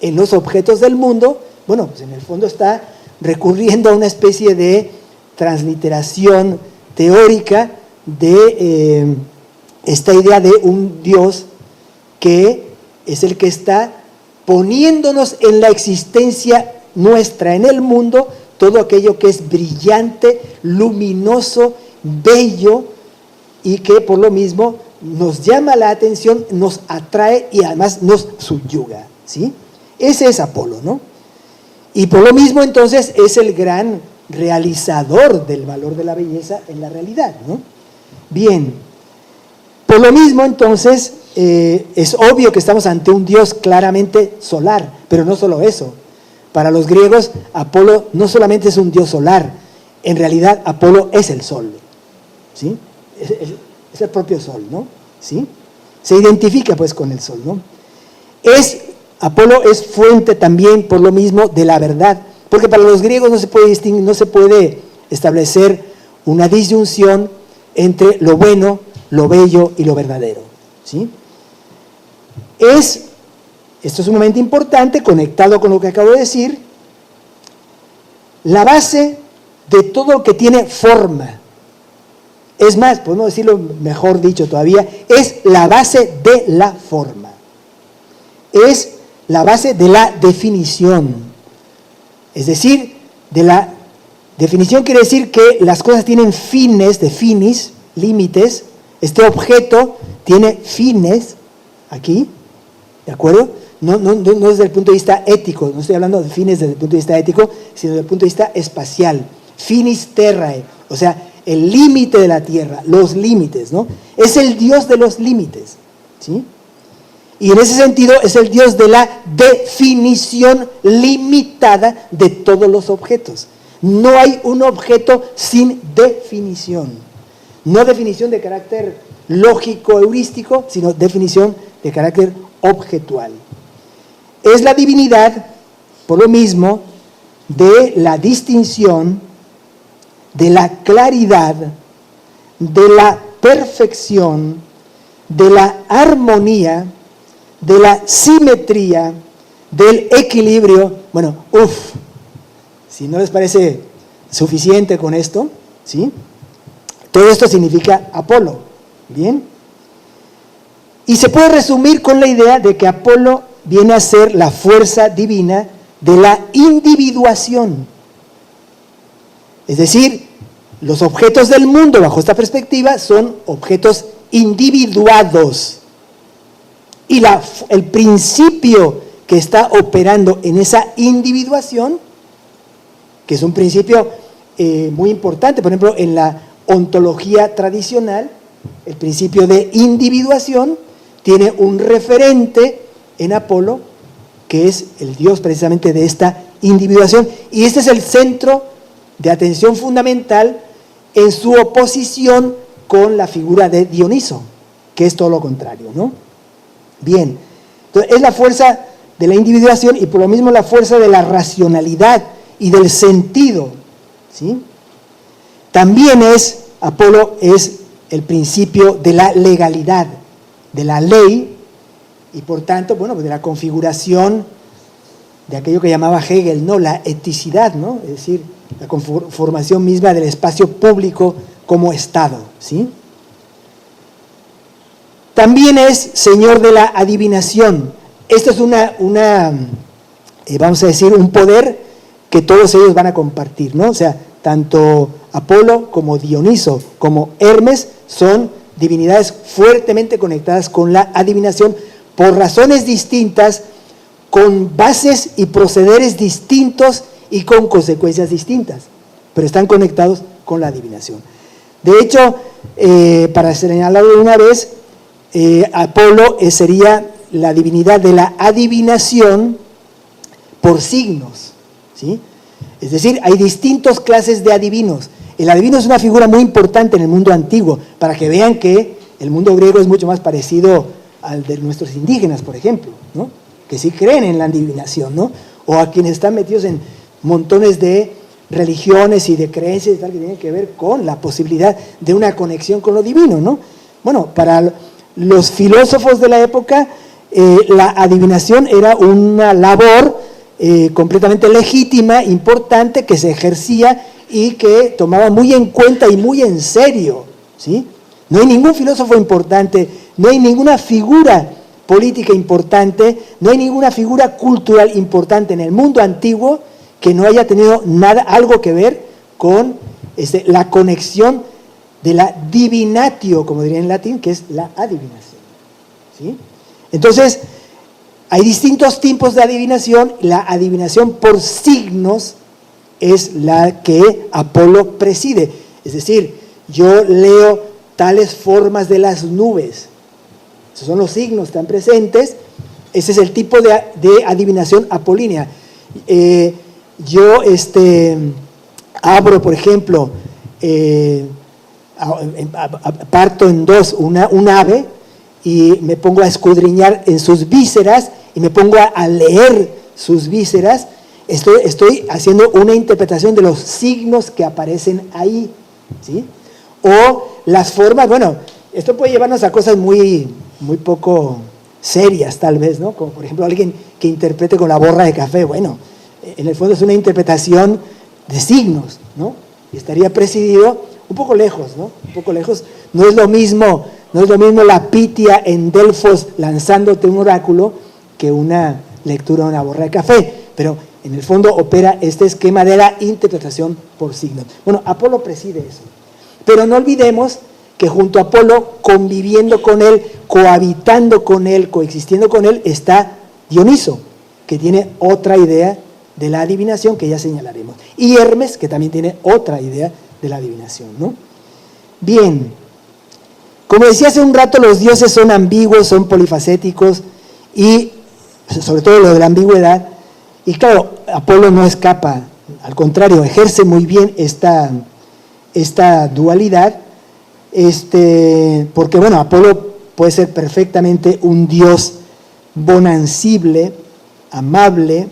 en los objetos del mundo, bueno, pues en el fondo está recurriendo a una especie de transliteración teórica de esta idea de un Dios que es el que está poniéndonos en la existencia nuestra en el mundo todo aquello que es brillante, luminoso, bello, y que por lo mismo nos llama la atención, nos atrae y además nos subyuga, ¿sí? Ese es Apolo, ¿no? Y por lo mismo entonces es el gran realizador del valor de la belleza en la realidad, ¿no? Bien, por lo mismo entonces es obvio que estamos ante un Dios claramente solar, pero no solo eso. Para los griegos, Apolo no solamente es un Dios solar, en realidad Apolo es el sol, ¿sí? Es el propio sol, ¿no? ¿Sí? Se identifica pues con el sol, ¿no? Apolo es fuente también, por lo mismo, de la verdad, porque para los griegos no se puede distinguir, no se puede establecer una disyunción entre lo bueno, lo bello y lo verdadero, ¿sí? Esto es sumamente importante, conectado con lo que acabo de decir, la base de todo lo que tiene forma. Es más, podemos decirlo mejor dicho todavía, es la base de la forma. Es la base de la definición. Es decir, de la definición quiere decir que las cosas tienen fines, de finis, límites. Este objeto tiene fines, aquí, ¿de acuerdo? No desde el punto de vista ético, no estoy hablando de fines desde el punto de vista ético, sino desde el punto de vista espacial. Finis terrae, o sea, el límite de la tierra, los límites, ¿no? Es el Dios de los límites, ¿sí? Y en ese sentido es el Dios de la definición limitada de todos los objetos. No hay un objeto sin definición. No definición de carácter lógico, heurístico, sino definición de carácter objetual. Es la divinidad, por lo mismo, de la distinción, de la claridad, de la perfección, de la armonía, de la simetría, del equilibrio. Bueno, si no les parece suficiente con esto, ¿sí? Todo esto significa Apolo, ¿bien? Y se puede resumir con la idea de que Apolo viene a ser la fuerza divina de la individuación. Es decir, los objetos del mundo, bajo esta perspectiva, son objetos individuados. Y el principio que está operando en esa individuación, que es un principio muy importante, por ejemplo, en la ontología tradicional, el principio de individuación tiene un referente en Apolo, que es el Dios precisamente de esta individuación. Y este es el centro de atención fundamental en su oposición con la figura de Dioniso, que es todo lo contrario, ¿no? Bien, entonces es la fuerza de la individuación y por lo mismo la fuerza de la racionalidad y del sentido, ¿sí? También Apolo es el principio de la legalidad, de la ley y por tanto, bueno, pues de la configuración de aquello que llamaba Hegel, ¿no? La eticidad, ¿no? Es decir, la conformación misma del espacio público como Estado, ¿sí? También es señor de la adivinación. Esto es vamos a decir, un poder que todos ellos van a compartir, ¿no? O sea, tanto Apolo como Dioniso como Hermes son divinidades fuertemente conectadas con la adivinación por razones distintas, con bases y procederes distintos y con consecuencias distintas, pero están conectados con la adivinación. De hecho, para señalarlo de una vez, Apolo sería la divinidad de la adivinación por signos, ¿sí? Es decir, hay distintas clases de adivinos. El adivino es una figura muy importante en el mundo antiguo, para que vean que el mundo griego es mucho más parecido al de nuestros indígenas, por ejemplo, ¿no? Que sí creen en la adivinación, ¿no? O a quienes están metidos en montones de religiones y de creencias y tal que tienen que ver con la posibilidad de una conexión con lo divino, ¿no? Bueno, para los filósofos de la época, la adivinación era una labor completamente legítima, importante, que se ejercía y que tomaba muy en cuenta y muy en serio, ¿sí? No hay ningún filósofo importante, no hay ninguna figura política importante, no hay ninguna figura cultural importante en el mundo antiguo que no haya tenido algo que ver con la conexión de la divinatio, como diría en latín, que es la adivinación, ¿sí? Entonces, hay distintos tipos de adivinación. La adivinación por signos es la que Apolo preside. Es decir, yo leo tales formas de las nubes. Esos son los signos tan presentes. Ese es el tipo de adivinación apolínea. Yo abro, por ejemplo, parto en dos un ave y me pongo a escudriñar en sus vísceras y me pongo a leer sus vísceras. Estoy haciendo una interpretación de los signos que aparecen ahí, ¿sí? O las formas, bueno, esto puede llevarnos a cosas muy poco serias tal vez, ¿no? Como por ejemplo alguien que interprete con la borra de café. Bueno, en el fondo es una interpretación de signos, ¿no? Y estaría presidido un poco lejos, ¿no? Un poco lejos. No es lo mismo la Pitia en Delfos lanzándote un oráculo que una lectura de una borra de café, pero en el fondo opera este esquema de la interpretación por signos. Bueno, Apolo preside eso, pero no olvidemos que junto a Apolo, conviviendo con él, cohabitando con él, coexistiendo con él, está Dioniso, que tiene otra idea de la adivinación que ya señalaremos, y Hermes, que también tiene otra idea de la adivinación, ¿no? Bien, como decía hace un rato, los dioses son ambiguos, son polifacéticos, y sobre todo lo de la ambigüedad, y claro, Apolo no escapa, al contrario, ejerce muy bien esta dualidad, porque bueno, Apolo puede ser perfectamente un dios bonancible, amable,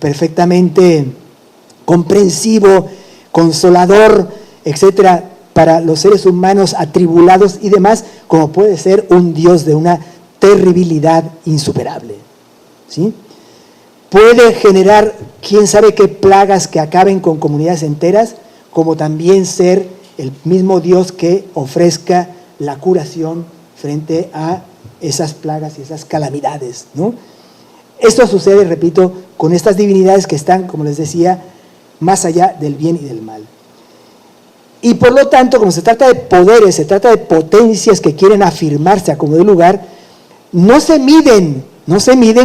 perfectamente comprensivo, consolador, etcétera, para los seres humanos atribulados y demás, como puede ser un dios de una terribilidad insuperable, ¿sí? Puede generar quién sabe qué plagas que acaben con comunidades enteras, como también ser el mismo Dios que ofrezca la curación frente a esas plagas y esas calamidades, ¿no? Esto sucede, repito, con estas divinidades que están, como les decía, más allá del bien y del mal. Y por lo tanto, como se trata de poderes, se trata de potencias que quieren afirmarse a como de lugar, no se miden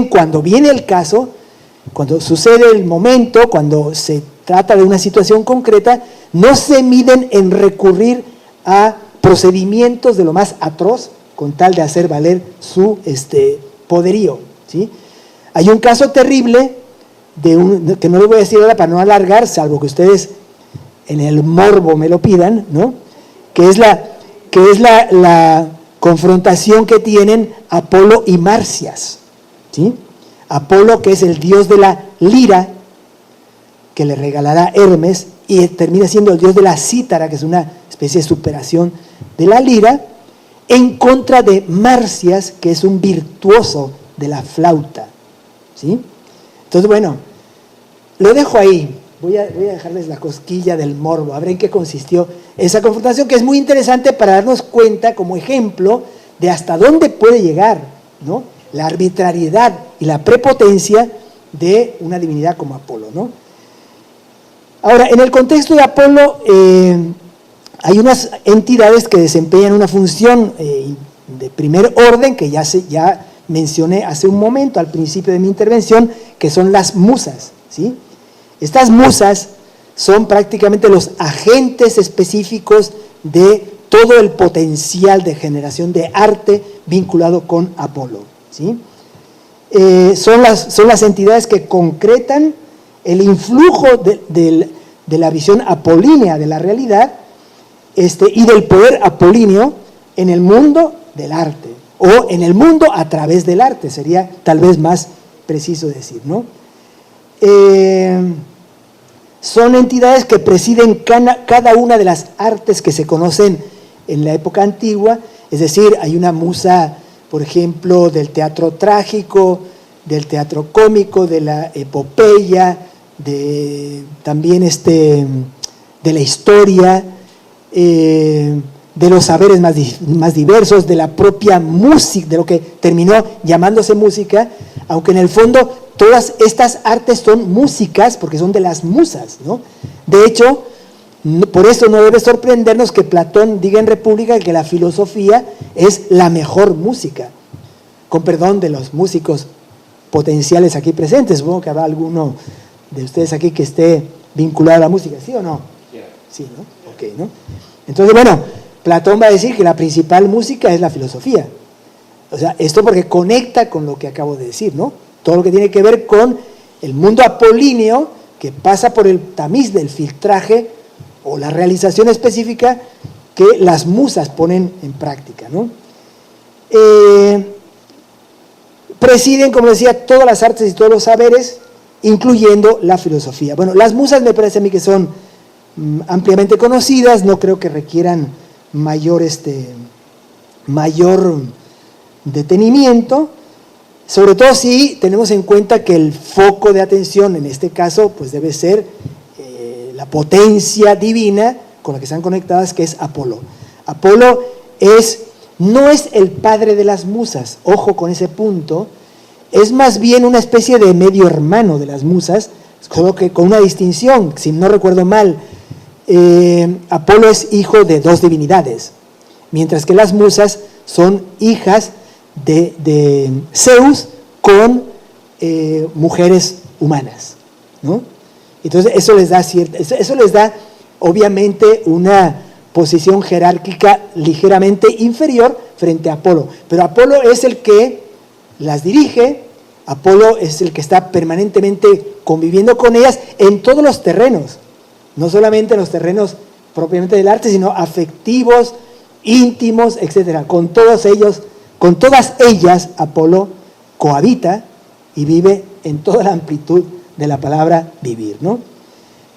cuando viene el caso, cuando sucede el momento, cuando se trata de una situación concreta, no se miden en recurrir a procedimientos de lo más atroz con tal de hacer valer su poderío, ¿sí? Hay un caso terrible que no les voy a decir ahora para no alargar, salvo que ustedes en el morbo me lo pidan, ¿no? Que es la confrontación que tienen Apolo y Marcias, ¿sí? Apolo, que es el dios de la lira, que le regalará Hermes, y termina siendo el dios de la cítara, que es una especie de superación de la lira, en contra de Marcias, que es un virtuoso de la flauta, ¿sí? Entonces, bueno, lo dejo ahí. Voy a dejarles la cosquilla del morbo, a ver en qué consistió esa confrontación, que es muy interesante para darnos cuenta, como ejemplo, de hasta dónde puede llegar, ¿no?, la arbitrariedad y la prepotencia de una divinidad como Apolo, ¿no? Ahora, en el contexto de Apolo, hay unas entidades que desempeñan una función de primer orden, que ya mencioné hace un momento, al principio de mi intervención, que son las musas, ¿sí? Estas musas son prácticamente los agentes específicos de todo el potencial de generación de arte vinculado con Apolo, ¿sí? Son las entidades que concretan el influjo de la visión apolínea de la realidad y del poder apolíneo en el mundo del arte, o en el mundo a través del arte, sería tal vez más preciso decir, ¿no? Son entidades que presiden cada una de las artes que se conocen en la época antigua, es decir, hay una musa, por ejemplo, del teatro trágico, del teatro cómico, de la epopeya, también de la historia, de los saberes más diversos, de la propia música, de lo que terminó llamándose música, aunque en el fondo todas estas artes son músicas porque son de las musas, ¿no? De hecho, por eso no debe sorprendernos que Platón diga en República que la filosofía es la mejor música, con perdón de los músicos potenciales aquí presentes. Supongo que habrá alguno de ustedes aquí que esté vinculado a la música, ¿sí o no? Sí, ¿no? Ok, ¿no? Entonces, bueno, Platón va a decir que la principal música es la filosofía. O sea, esto porque conecta con lo que acabo de decir, ¿no? Todo lo que tiene que ver con el mundo apolíneo, que pasa por el tamiz del filtraje o la realización específica que las musas ponen en práctica, ¿no? Presiden, como decía, todas las artes y todos los saberes, incluyendo la filosofía. Bueno, las musas me parece a mí que son ampliamente conocidas, no creo que requieran mayor detenimiento, sobre todo si tenemos en cuenta que el foco de atención en este caso pues debe ser la potencia divina con la que están conectadas, que es Apolo. Apolo no es el padre de las musas, ojo con ese punto, es más bien una especie de medio hermano de las musas, solo que con una distinción, si no recuerdo mal, Apolo es hijo de dos divinidades, mientras que las musas son hijas de Zeus con mujeres humanas, ¿no? Entonces eso les da obviamente una posición jerárquica ligeramente inferior frente a Apolo, pero Apolo es el que las dirige, Apolo es el que está permanentemente conviviendo con ellas en todos los terrenos, no solamente en los terrenos propiamente del arte, sino afectivos, íntimos, etcétera. Con todas ellas Apolo cohabita y vive en toda la amplitud de la palabra vivir, ¿no?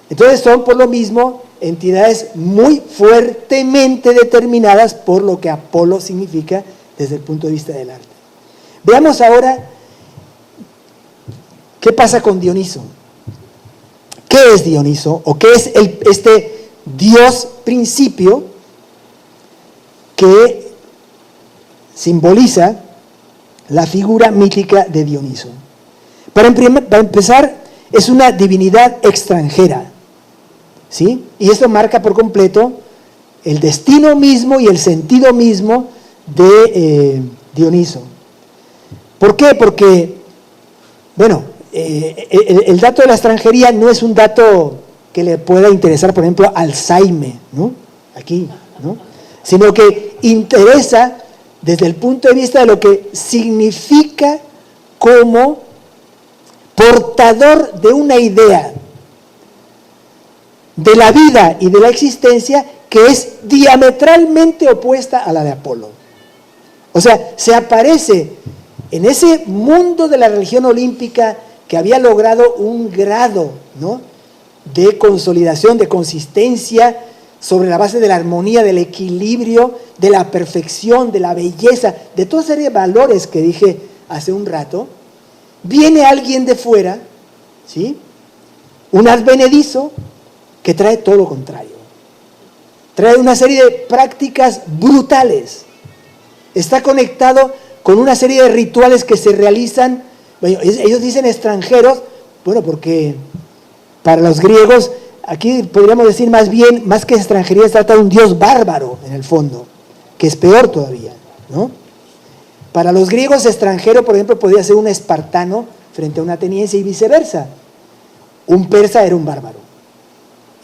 Entonces son por lo mismo entidades muy fuertemente determinadas por lo que Apolo significa desde el punto de vista del arte. Veamos ahora qué pasa con Dioniso. ¿Qué es Dioniso? ¿O qué es este dios principio que simboliza la figura mítica de Dioniso? Para empezar, es una divinidad extranjera, ¿sí? Y esto marca por completo el destino mismo y el sentido mismo de Dioniso. ¿Por qué? Porque, bueno, el dato de la extranjería no es un dato que le pueda interesar, por ejemplo, al Saime, ¿no? Aquí, ¿no? Sino que interesa desde el punto de vista de lo que significa como portador de una idea de la vida y de la existencia que es diametralmente opuesta a la de Apolo. O sea, se aparece en ese mundo de la religión olímpica que había logrado un grado, ¿no?, de consolidación, de consistencia, sobre la base de la armonía, del equilibrio, de la perfección, de la belleza, de toda serie de valores que dije hace un rato. Viene alguien de fuera, ¿sí?, un advenedizo que trae todo lo contrario. Trae una serie de prácticas brutales. Está conectado con una serie de rituales que se realizan, bueno, ellos dicen extranjeros, bueno, porque para los griegos, aquí podríamos decir más bien, más que extranjería, se trata de un dios bárbaro en el fondo, que es peor todavía, ¿no? Para los griegos, extranjero, por ejemplo, podía ser un espartano frente a un ateniense y viceversa. Un persa era un bárbaro.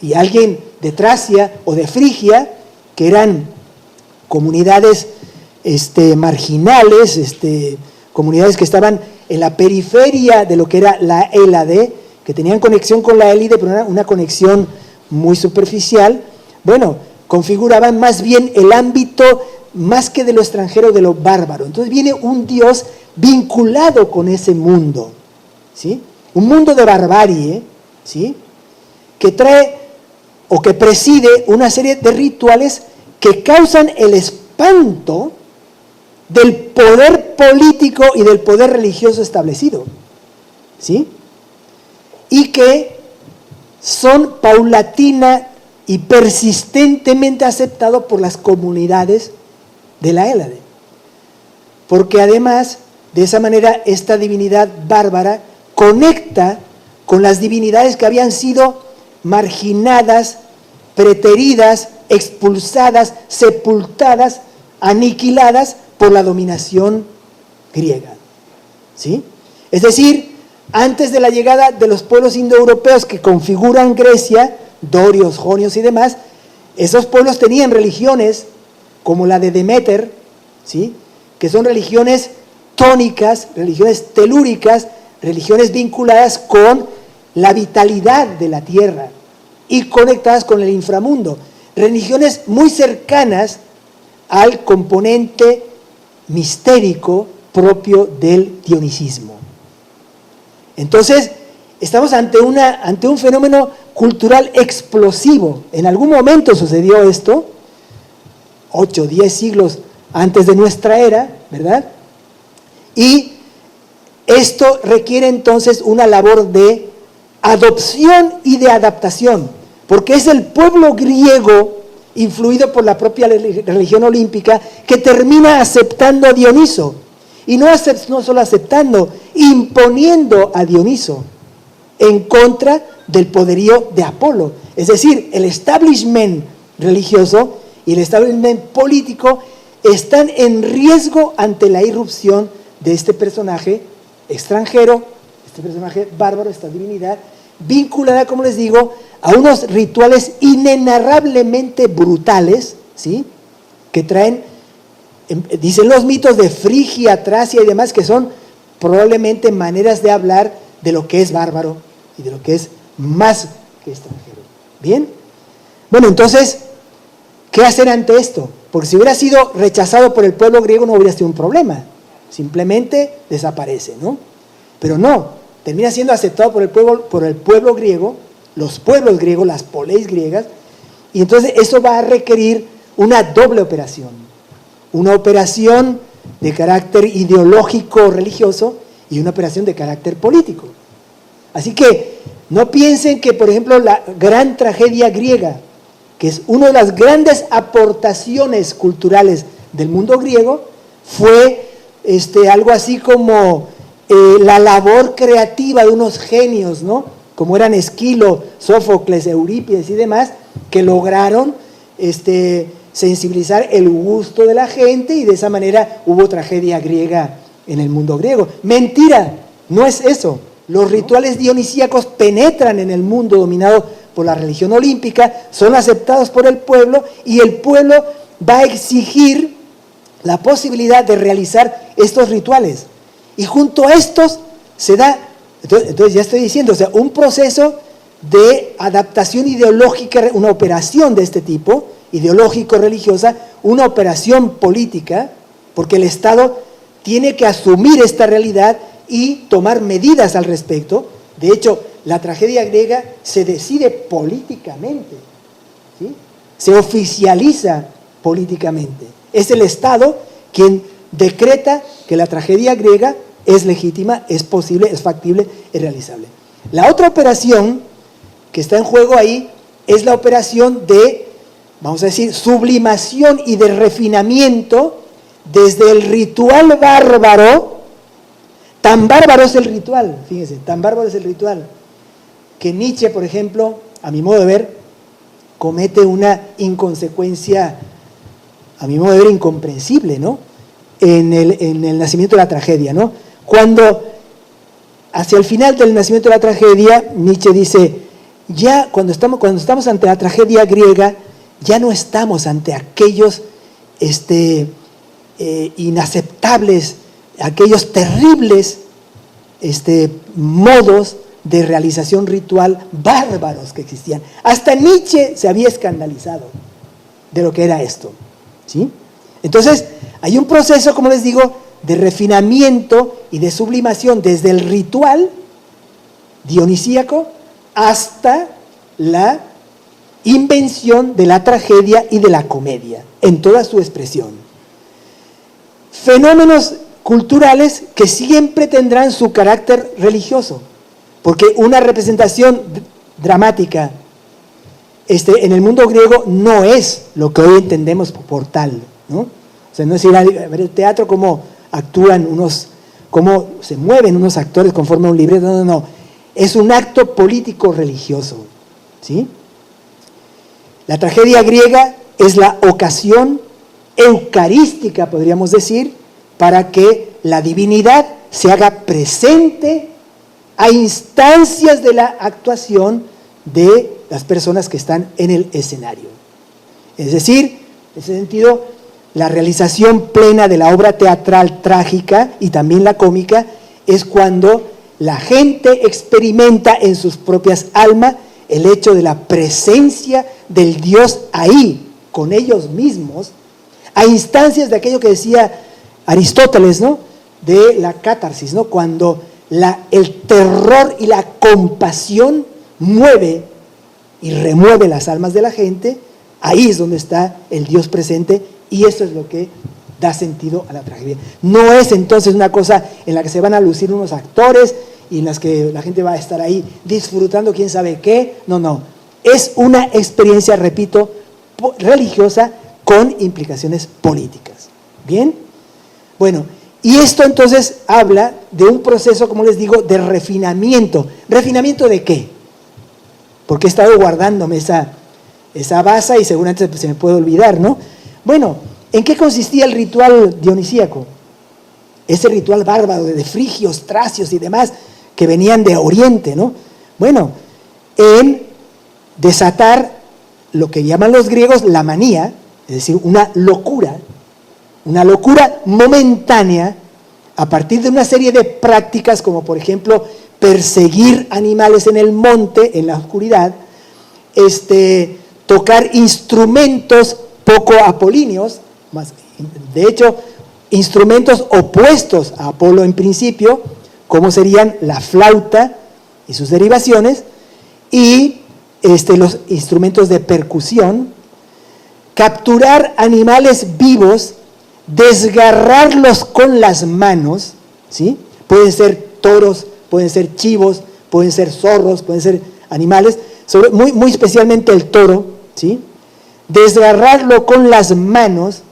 Y alguien de Tracia o de Frigia, que eran comunidades marginales, comunidades que estaban en la periferia de lo que era la Hélade, que tenían conexión con la élite, pero una conexión muy superficial, bueno, configuraban más bien el ámbito, más que de lo extranjero, de lo bárbaro. Entonces viene un dios vinculado con ese mundo, ¿sí? Un mundo de barbarie, ¿sí?, que trae o que preside una serie de rituales que causan el espanto del poder político y del poder religioso establecido, ¿sí?, y que son paulatina y persistentemente aceptados por las comunidades de la Hélade. Porque además, de esa manera, esta divinidad bárbara conecta con las divinidades que habían sido marginadas, preteridas, expulsadas, sepultadas, aniquiladas por la dominación griega, ¿sí? Es decir, antes de la llegada de los pueblos indoeuropeos que configuran Grecia, dorios, jonios y demás, esos pueblos tenían religiones como la de Deméter, ¿sí?, que son religiones tónicas, religiones telúricas, religiones vinculadas con la vitalidad de la tierra y conectadas con el inframundo, religiones muy cercanas al componente mistérico propio del dionisismo. Entonces, estamos ante un fenómeno cultural explosivo. En algún momento sucedió esto, 8 o 10 siglos antes de nuestra era, ¿verdad? Y esto requiere entonces una labor de adopción y de adaptación, porque es el pueblo griego, influido por la propia religión olímpica, que termina aceptando a Dioniso. Y no solo aceptando, imponiendo a Dioniso en contra del poderío de Apolo. Es decir, el establishment religioso y el establishment político están en riesgo ante la irrupción de este personaje extranjero, este personaje bárbaro, esta divinidad, vinculada, como les digo, a unos rituales inenarrablemente brutales, ¿sí?, que traen, dicen los mitos de Frigia, Tracia y demás, que son probablemente maneras de hablar de lo que es bárbaro y de lo que es más que extranjero. ¿Bien? Bueno, entonces, ¿qué hacer ante esto? Porque si hubiera sido rechazado por el pueblo griego no hubiera sido un problema, simplemente desaparece, ¿no? Pero no, termina siendo aceptado por el pueblo griego, los pueblos griegos, las poleis griegas, y entonces eso va a requerir una doble operación, una operación de carácter ideológico religioso y una operación de carácter político. Así que no piensen que, por ejemplo, la gran tragedia griega, que es una de las grandes aportaciones culturales del mundo griego, fue algo así como la labor creativa de unos genios, ¿no?, como eran Esquilo, Sófocles, Eurípides y demás, que lograron sensibilizar el gusto de la gente, y de esa manera hubo tragedia griega en el mundo griego. Mentira, no es eso. Los rituales dionisíacos penetran en el mundo dominado por la religión olímpica, son aceptados por el pueblo, y el pueblo va a exigir la posibilidad de realizar estos rituales. Y junto a estos se da Entonces ya estoy diciendo, o sea, un proceso de adaptación ideológica, una operación de este tipo, ideológico-religiosa, una operación política, porque el Estado tiene que asumir esta realidad y tomar medidas al respecto. De hecho, la tragedia griega se decide políticamente, ¿sí? Se oficializa políticamente. Es el Estado quien decreta que la tragedia griega es legítima, es posible, es factible, es realizable. La otra operación que está en juego ahí es la operación de, vamos a decir, sublimación y de refinamiento desde el ritual bárbaro. Tan bárbaro es el ritual, fíjense, tan bárbaro es el ritual, que Nietzsche, por ejemplo, a mi modo de ver, comete una inconsecuencia, a mi modo de ver, incomprensible, ¿no? En el nacimiento de la tragedia, ¿no? Cuando, hacia el final del nacimiento de la tragedia, Nietzsche dice, ya cuando estamos ante la tragedia griega, ya no estamos ante aquellos inaceptables, aquellos terribles modos de realización ritual bárbaros que existían. Hasta Nietzsche se había escandalizado de lo que era esto, ¿sí? Entonces, hay un proceso, como les digo, de refinamiento y de sublimación desde el ritual dionisíaco hasta la invención de la tragedia y de la comedia, en toda su expresión. Fenómenos culturales que siempre tendrán su carácter religioso, porque una representación dramática en el mundo griego no es lo que hoy entendemos por tal, ¿no? O sea, no es ir a ver el teatro cómo actúan cómo se mueven unos actores conforme a un libreto, no. Es un acto político religioso, ¿sí? La tragedia griega es la ocasión eucarística, podríamos decir, para que la divinidad se haga presente a instancias de la actuación de las personas que están en el escenario. Es decir, en ese sentido, la realización plena de la obra teatral trágica y también la cómica es cuando la gente experimenta en sus propias almas el hecho de la presencia del Dios ahí, con ellos mismos, a instancias de aquello que decía Aristóteles, ¿no? De la catarsis, ¿no? Cuando el terror y la compasión mueve y remueve las almas de la gente, ahí es donde está el Dios presente, y eso es lo que da sentido a la tragedia. No es entonces una cosa en la que se van a lucir unos actores y en las que la gente va a estar ahí disfrutando quién sabe qué, no. Es una experiencia, repito, religiosa con implicaciones políticas. ¿Bien? Bueno, y esto entonces habla de un proceso, como les digo, de refinamiento. ¿Refinamiento de qué? Porque he estado guardándome esa base y seguramente se me puede olvidar, ¿no? Bueno, ¿en qué consistía el ritual dionisíaco? Ese ritual bárbaro de frigios, tracios y demás que venían de Oriente, ¿no? Bueno, en desatar lo que llaman los griegos la manía, es decir, una locura momentánea a partir de una serie de prácticas como por ejemplo perseguir animales en el monte, en la oscuridad, tocar instrumentos poco apolíneos, de hecho instrumentos opuestos a Apolo en principio, como serían la flauta y sus derivaciones, y los instrumentos de percusión, capturar animales vivos, desgarrarlos con las manos, ¿sí? Pueden ser toros, pueden ser chivos, pueden ser zorros, pueden ser animales, muy especialmente el toro, ¿sí? Desgarrarlo con las manos,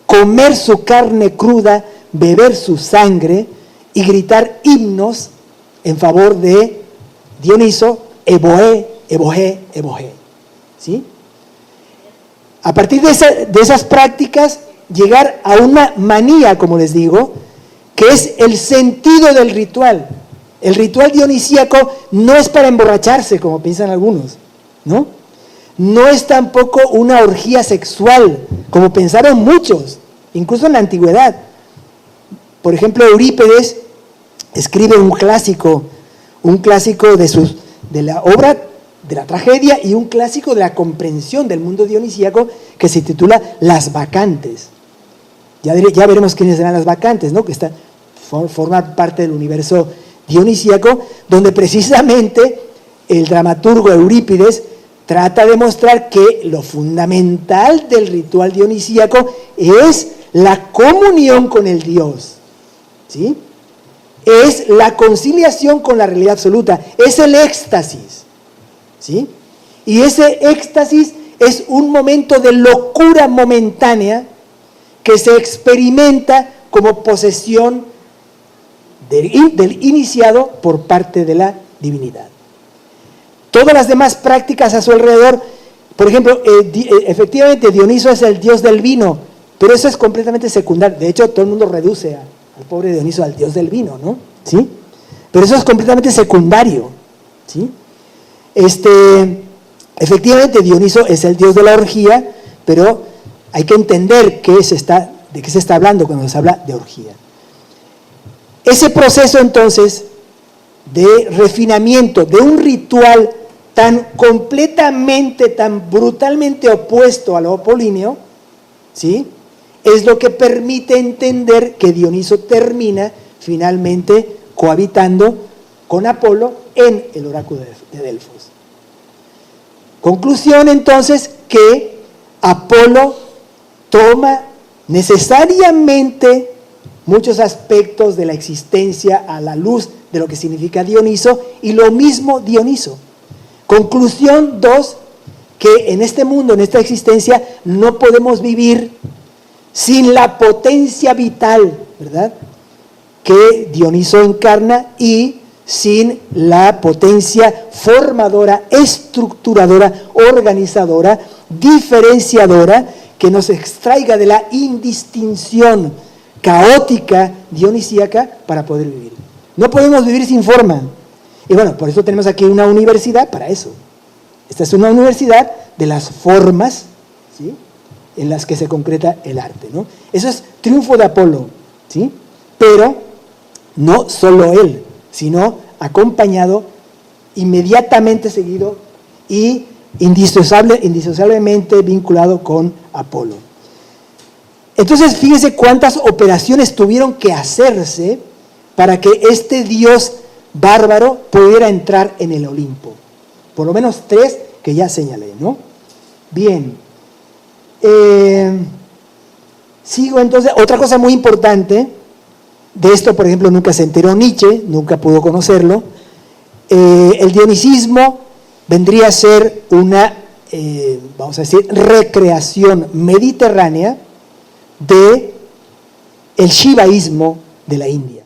comer su carne cruda, beber su sangre y gritar himnos en favor de Dioniso, Eboé, Eboé, Eboé, ¿sí? A partir de esas prácticas, llegar a una manía, como les digo, que es el sentido del ritual. El ritual dionisíaco no es para emborracharse, como piensan algunos, ¿no? No es tampoco una orgía sexual, como pensaron muchos, incluso en la antigüedad. Por ejemplo, Eurípides escribe un clásico, un clásico de la obra de la tragedia y un clásico de la comprensión del mundo dionisíaco que se titula Las Bacantes. Ya veremos quiénes serán las Bacantes, ¿no? Que forman parte del universo dionisíaco, donde precisamente el dramaturgo Eurípides trata de mostrar que lo fundamental del ritual dionisíaco es la comunión con el Dios, ¿sí? Es la conciliación con la realidad absoluta, es el éxtasis, ¿sí? Y ese éxtasis es un momento de locura momentánea que se experimenta como posesión del iniciado por parte de la divinidad. Todas las demás prácticas a su alrededor, por ejemplo, efectivamente Dioniso es el dios del vino, pero eso es completamente secundario. De hecho, todo el mundo reduce al pobre Dioniso al dios del vino, ¿no? ¿Sí? Pero eso es completamente secundario, ¿sí? Efectivamente, Dioniso es el dios de la orgía, pero hay que entender de qué se está hablando cuando se habla de orgía. Ese proceso, entonces, de refinamiento de un ritual tan completamente, tan brutalmente opuesto a lo apolíneo, ¿sí?, es lo que permite entender que Dioniso termina finalmente cohabitando con Apolo en el oráculo de Delfos. Conclusión, entonces, que Apolo toma necesariamente muchos aspectos de la existencia a la luz de lo que significa Dioniso, y lo mismo Dioniso. Conclusión 2, que en este mundo, en esta existencia, no podemos vivir sin la potencia vital, ¿verdad?, que Dioniso encarna, y sin la potencia formadora, estructuradora, organizadora, diferenciadora, que nos extraiga de la indistinción caótica dionisíaca para poder vivir. No podemos vivir sin forma. Y bueno, por eso tenemos aquí una universidad para eso. Esta es una universidad de las formas, ¿sí?, en las que se concreta el arte, ¿no? Eso es triunfo de Apolo, ¿sí? Pero no solo él, sino acompañado, inmediatamente seguido y indisociablemente vinculado con Apolo. Entonces, fíjense cuántas operaciones tuvieron que hacerse para que este dios bárbaro pudiera entrar en el Olimpo. Por lo menos 3 que ya señalé, ¿no? Bien. Sigo entonces. Otra cosa muy importante, de esto, por ejemplo, nunca se enteró Nietzsche, nunca pudo conocerlo. El dionicismo vendría a ser una, vamos a decir, recreación mediterránea de el shivaísmo de la India.